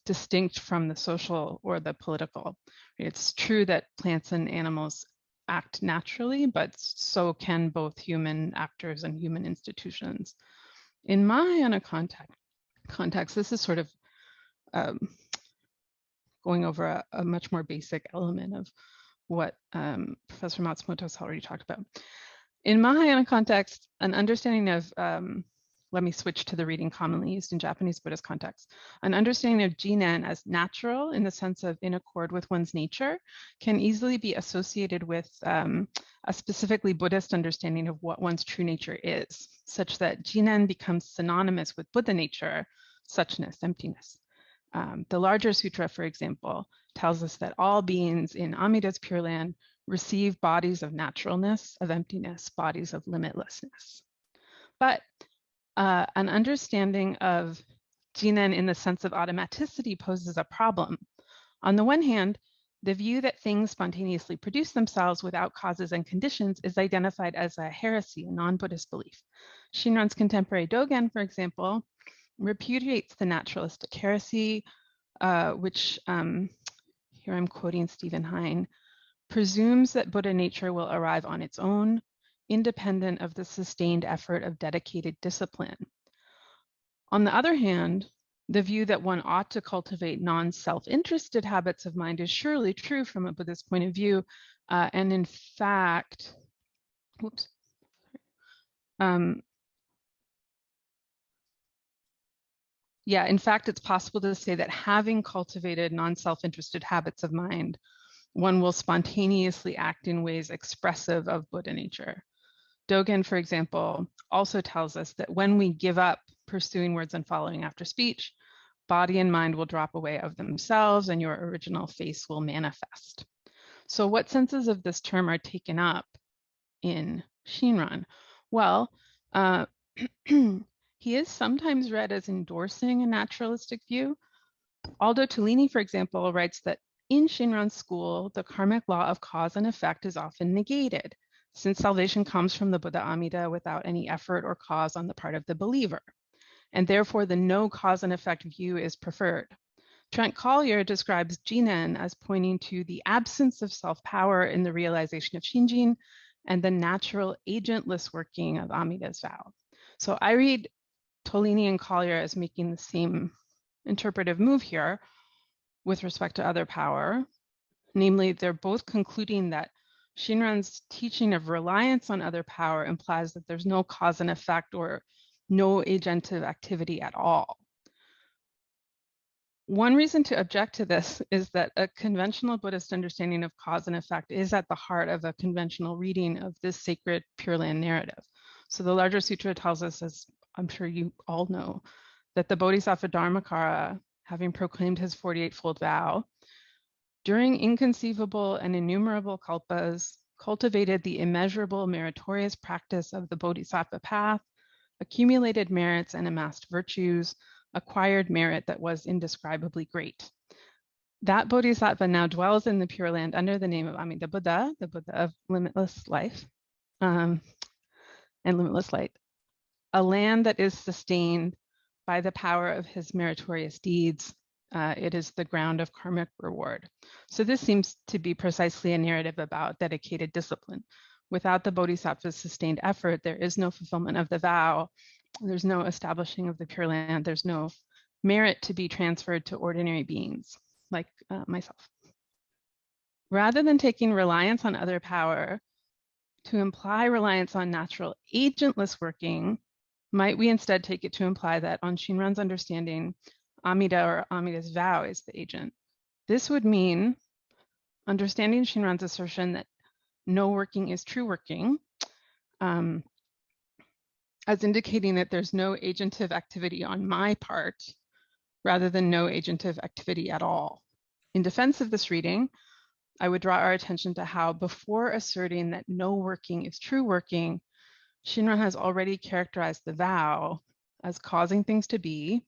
distinct from the social or the political. It's true that plants and animals act naturally, but so can both human actors and human institutions. In Mahayana context, this is sort of going over a much more basic element of what Professor Matsumoto has already talked about. In Mahayana context, an understanding of let me switch to the reading commonly used in Japanese Buddhist context. An understanding of jinen as natural in the sense of in accord with one's nature can easily be associated with a specifically Buddhist understanding of what one's true nature is, such that jinen becomes synonymous with Buddha nature, suchness, emptiness. The larger sutra, for example, tells us that all beings in Amida's Pure Land receive bodies of naturalness, of emptiness, bodies of limitlessness. But an understanding of jinen in the sense of automaticity poses a problem. On the one hand, the view that things spontaneously produce themselves without causes and conditions is identified as a heresy, a non-Buddhist belief. Shinran's contemporary Dogen, for example, repudiates the naturalistic heresy, which, here I'm quoting Stephen Hein, presumes that Buddha nature will arrive on its own, independent of the sustained effort of dedicated discipline. On the other hand, the view that one ought to cultivate non-self-interested habits of mind is surely true from a Buddhist point of view, and in fact, in fact, it's possible to say that having cultivated non-self-interested habits of mind, one will spontaneously act in ways expressive of Buddha nature. Dogen, for example, also tells us that when we give up pursuing words and following after speech, body and mind will drop away of themselves and your original face will manifest. So what senses of this term are taken up in Shinran? Well, he is sometimes read as endorsing a naturalistic view. Aldo Tolini, for example, writes that in Shinran school, the karmic law of cause and effect is often negated, since salvation comes from the Buddha Amida without any effort or cause on the part of the believer. And therefore, the no cause and effect view is preferred. Trent Collier describes jinen as pointing to the absence of self-power in the realization of Shinjin and the natural agentless working of Amida's vow. So I read Tolini and Collier as making the same interpretive move here with respect to other power. Namely, they're both concluding that Shinran's teaching of reliance on other power implies that there's no cause and effect or no agentive activity at all. One reason to object to this is that a conventional Buddhist understanding of cause and effect is at the heart of a conventional reading of this sacred Pure Land narrative. So the larger sutra tells us, as I'm sure you all know, that the Bodhisattva Dharmakara, having proclaimed his 48-fold vow, during inconceivable and innumerable kalpas, cultivated the immeasurable meritorious practice of the Bodhisattva path, accumulated merits and amassed virtues, acquired merit that was indescribably great. That Bodhisattva now dwells in the Pure Land under the name of Amida Buddha, the Buddha of limitless life. and limitless light. A land that is sustained by the power of his meritorious deeds. It is the ground of karmic reward. So this seems to be precisely a narrative about dedicated discipline. Without the Bodhisattva's sustained effort, there is no fulfillment of the vow. There's no establishing of the Pure Land. There's no merit to be transferred to ordinary beings like myself. Rather than taking reliance on other power to imply reliance on natural agentless working, might we instead take it to imply that on Shinran's understanding, Amida or Amida's vow is the agent? This would mean understanding Shinran's assertion that no working is true working, as indicating that there's no agentive activity on my part, rather than no agentive activity at all. In defense of this reading, I would draw our attention to how before asserting that no working is true working, Shinran has already characterized the vow as causing things to be,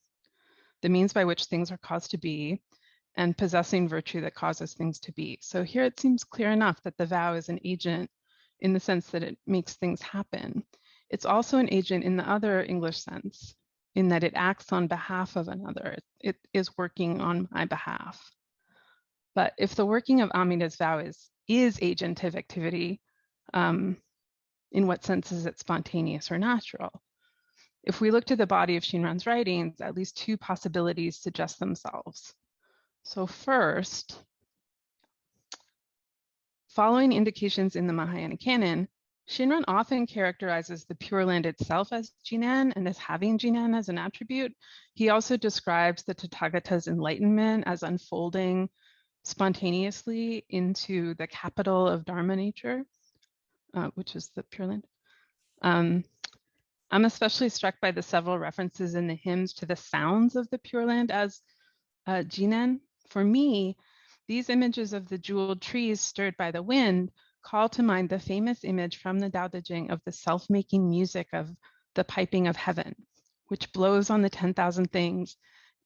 the means by which things are caused to be, and possessing virtue that causes things to be. So here it seems clear enough that the vow is an agent in the sense that it makes things happen. It's also an agent in the other English sense, in that it acts on behalf of another. It is working on my behalf. But if the working of Amida's vow is agentive activity, in what sense is it spontaneous or natural? If we look to the body of Shinran's writings, at least two possibilities suggest themselves. So first, following indications in the Mahayana canon, Shinran often characterizes the Pure Land itself as Jinan and as having Jinan as an attribute. He also describes the Tathagata's enlightenment as unfolding spontaneously into the capital of Dharma nature, which is the Pure Land. I'm especially struck by the several references in the hymns to the sounds of the Pure Land as Jinan. For me, these images of the jeweled trees stirred by the wind call to mind the famous image from the Tao Te Ching of the self-making music of the piping of heaven, which blows on the 10,000 things,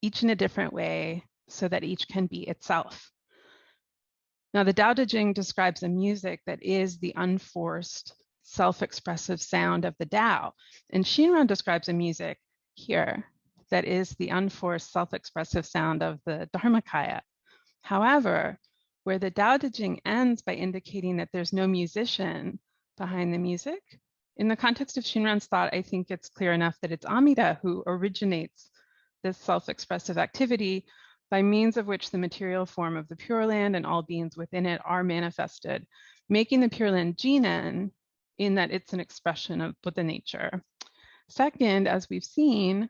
each in a different way, so that each can be itself. Now, the Tao Te Ching describes a music that is the unforced, self-expressive sound of the Tao, and Shinran describes a music here that is the unforced, self-expressive sound of the Dharmakaya. However, where the Tao Te Ching ends by indicating that there's no musician behind the music, in the context of Shinran's thought, I think it's clear enough that it's Amida who originates this self-expressive activity by means of which the material form of the Pure Land and all beings within it are manifested, making the Pure Land Jinan in that it's an expression of Buddha nature. Second, as we've seen,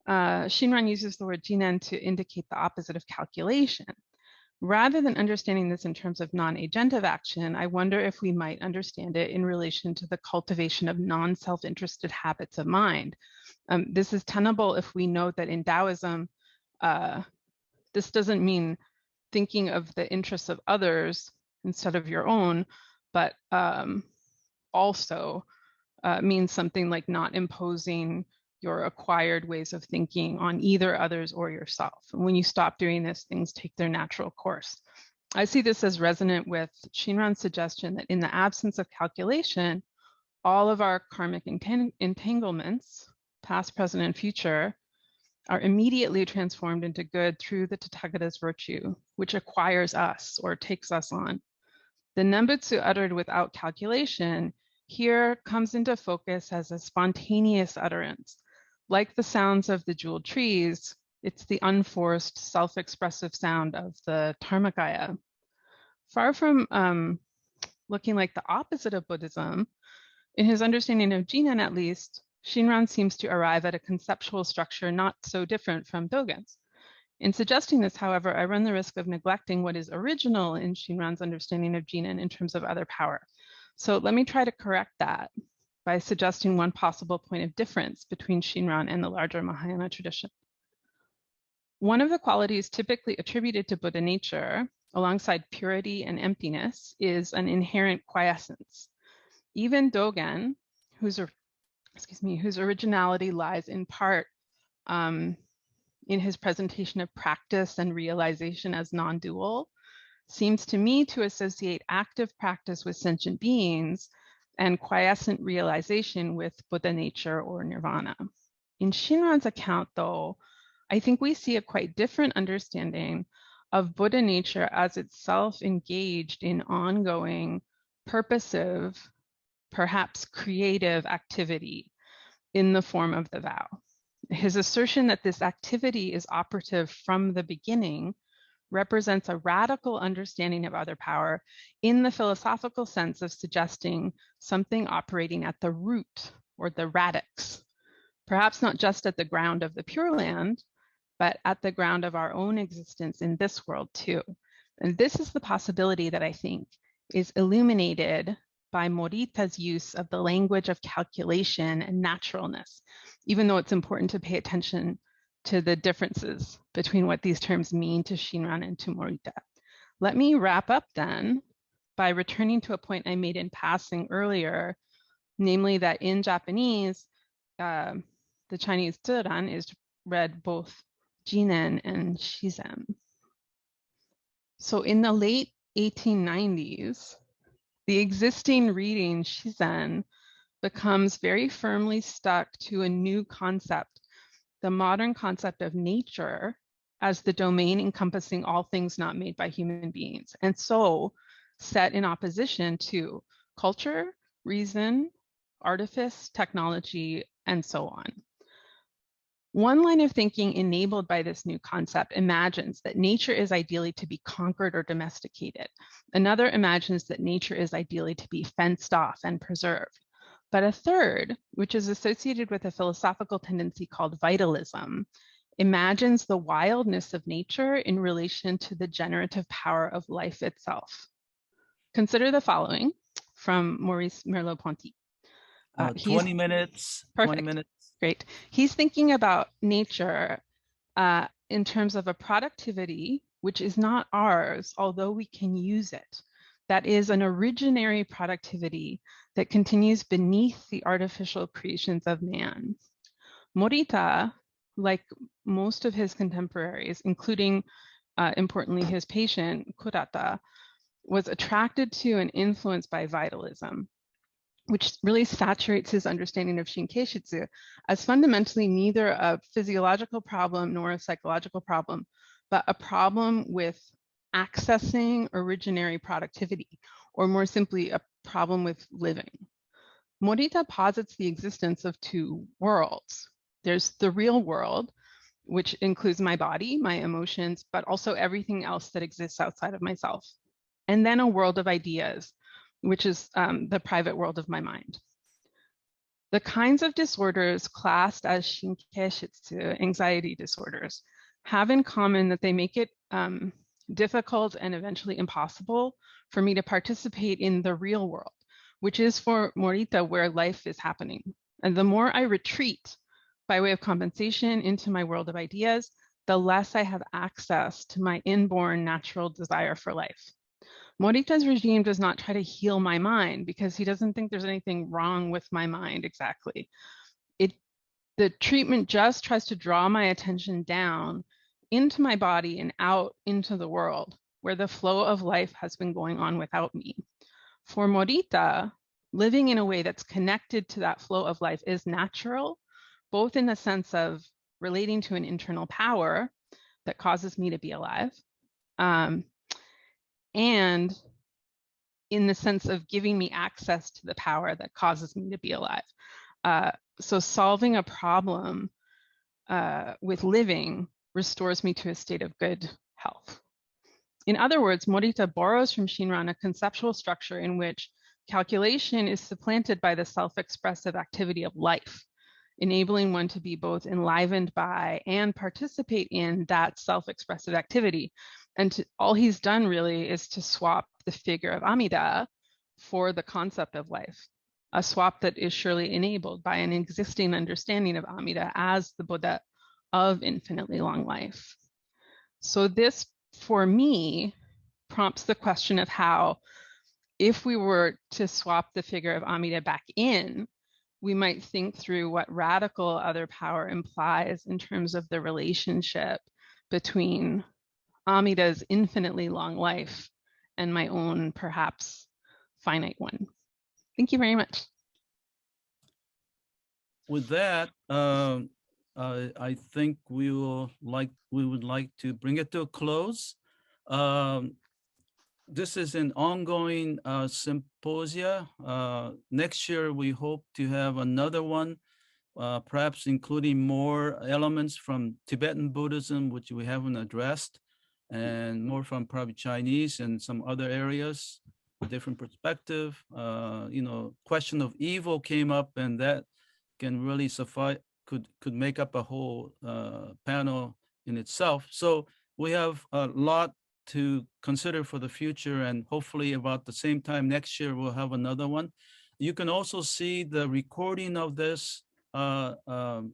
Shinran uses the word Jinan to indicate the opposite of calculation. Rather than understanding this in terms of non-agentive action, I wonder if we might understand it in relation to the cultivation of non-self-interested habits of mind. This is tenable if we note that in Taoism, this doesn't mean thinking of the interests of others instead of your own, but also means something like not imposing your acquired ways of thinking on either others or yourself. And when you stop doing this, things take their natural course. I see this as resonant with Shinran's suggestion that in the absence of calculation, all of our karmic entanglements, past, present, and future, are immediately transformed into good through the Tathagata's virtue, which acquires us or takes us on. The Nembutsu uttered without calculation here comes into focus as a spontaneous utterance. Like the sounds of the jeweled trees, it's the unforced, self-expressive sound of the Dharmakaya. Far from looking like the opposite of Buddhism, in his understanding of Jinan at least, Shinran seems to arrive at a conceptual structure not so different from Dogen's. In suggesting this, however, I run the risk of neglecting what is original in Shinran's understanding of Jinan in terms of other power. So let me try to correct that by suggesting one possible point of difference between Shinran and the larger Mahayana tradition. One of the qualities typically attributed to Buddha nature, alongside purity and emptiness, is an inherent quiescence. Even Dogen, whose originality lies in part in his presentation of practice and realization as non-dual, seems to me to associate active practice with sentient beings and quiescent realization with Buddha nature or nirvana. In Shinran's account, though, I think we see a quite different understanding of Buddha nature as itself engaged in ongoing, purposive, perhaps creative activity in the form of the vow. His assertion that this activity is operative from the beginning represents a radical understanding of other power in the philosophical sense of suggesting something operating at the root or the radix, perhaps not just at the ground of the Pure Land, but at the ground of our own existence in this world too. And this is the possibility that I think is illuminated by Morita's use of the language of calculation and naturalness, even though it's important to pay attention to the differences between what these terms mean to Shinran and to Morita. Let me wrap up then by returning to a point I made in passing earlier, namely that in Japanese, the Chinese Ziran is read both Jinen and Shizen. So in the late 1890s, the existing reading Shizen becomes very firmly stuck to a new concept, the modern concept of nature as the domain encompassing all things not made by human beings, and so set in opposition to culture, reason, artifice, technology, and so on. One line of thinking enabled by this new concept imagines that nature is ideally to be conquered or domesticated. Another imagines that nature is ideally to be fenced off and preserved. But a third, which is associated with a philosophical tendency called vitalism, imagines the wildness of nature in relation to the generative power of life itself. Consider the following from Maurice Merleau-Ponty. 20 minutes, perfect. 20 minutes. Great. He's thinking about nature in terms of a productivity which is not ours, although we can use it. That is an originary productivity that continues beneath the artificial creations of man. Morita, like most of his contemporaries, including importantly his patient, Kurata, was attracted to and influenced by vitalism, which really saturates his understanding of Shinkeishitsu as fundamentally neither a physiological problem nor a psychological problem, but a problem with accessing originary productivity, or more simply, a problem with living. Morita posits the existence of two worlds. There's the real world, which includes my body, my emotions, but also everything else that exists outside of myself. And then a world of ideas, which is the private world of my mind. The kinds of disorders classed as Shinkeishitsu, anxiety disorders, have in common that they make it difficult and eventually impossible for me to participate in the real world, which is for Morita where life is happening. And the more I retreat by way of compensation into my world of ideas, the less I have access to my inborn natural desire for life. Morita's regime does not try to heal my mind because he doesn't think there's anything wrong with my mind exactly. The treatment just tries to draw my attention down into my body and out into the world where the flow of life has been going on without me. For Morita, living in a way that's connected to that flow of life is natural, both in the sense of relating to an internal power that causes me to be alive, and in the sense of giving me access to the power that causes me to be alive. So solving a problem with living restores me to a state of good health. In other words, Morita borrows from Shinran a conceptual structure in which calculation is supplanted by the self-expressive activity of life, enabling one to be both enlivened by and participate in that self-expressive activity. And all he's done really is to swap the figure of Amida for the concept of life, a swap that is surely enabled by an existing understanding of Amida as the Buddha of infinitely long life. So this, for me, prompts the question of how, if we were to swap the figure of Amida back in, we might think through what radical other power implies in terms of the relationship between Amida's infinitely long life and my own perhaps finite one. Thank you very much. With that, I think we would like to bring it to a close. This is an ongoing symposia. Next year, we hope to have another one, perhaps including more elements from Tibetan Buddhism, which we haven't addressed, and more from probably Chinese and some other areas, a different perspective. Question of evil came up, and that can really suffice, could make up a whole panel in itself. So we have a lot to consider for the future, and hopefully about the same time next year, we'll have another one. You can also see the recording of this online,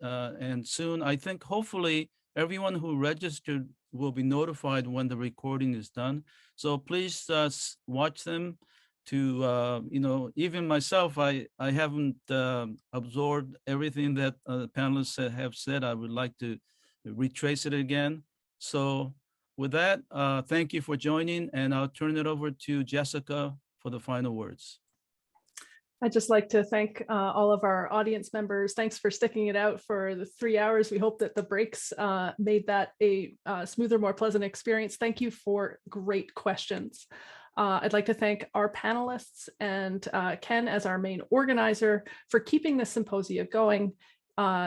and soon, I think, hopefully, everyone who registered will be notified when the recording is done. So please watch them. Even myself, I haven't absorbed everything that the panelists have said. I would like to retrace it again. So with that, thank you for joining, and I'll turn it over to Jessica for the final words. I'd just like to thank all of our audience members. Thanks for sticking it out for the 3 hours. We hope that the breaks made that a smoother, more pleasant experience. Thank you for great questions. I'd like to thank our panelists and Ken as our main organizer for keeping this symposia going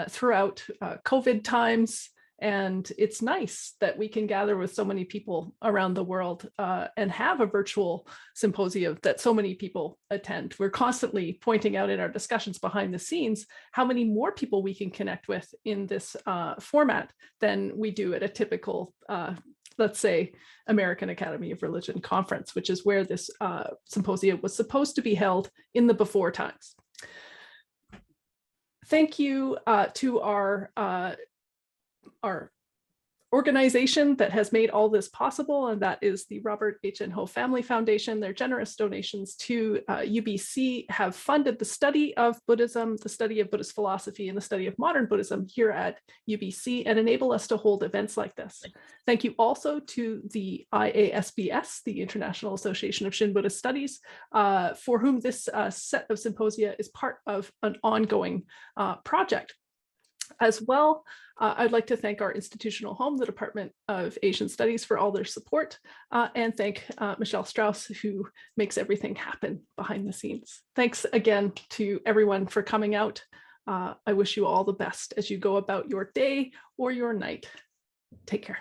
throughout COVID times. And it's nice that we can gather with so many people around the world and have a virtual symposium that so many people attend. We're constantly pointing out in our discussions behind the scenes how many more people we can connect with in this format than we do at a typical, let's say, American Academy of Religion conference, which is where this symposium was supposed to be held in the before times. Thank you to our organization that has made all this possible, and that is the Robert H. and Ho Family Foundation. Their generous donations to UBC have funded the study of Buddhism, the study of Buddhist philosophy, and the study of modern Buddhism here at UBC, and enable us to hold events like this. Thank you also to the IASBS, the International Association of Shin Buddhist Studies, for whom this set of symposia is part of an ongoing project. As well, I'd like to thank our institutional home, the Department of Asian Studies, for all their support, and thank Michelle Strauss, who makes everything happen behind the scenes. Thanks again to everyone for coming out. I wish you all the best as you go about your day or your night. Take care.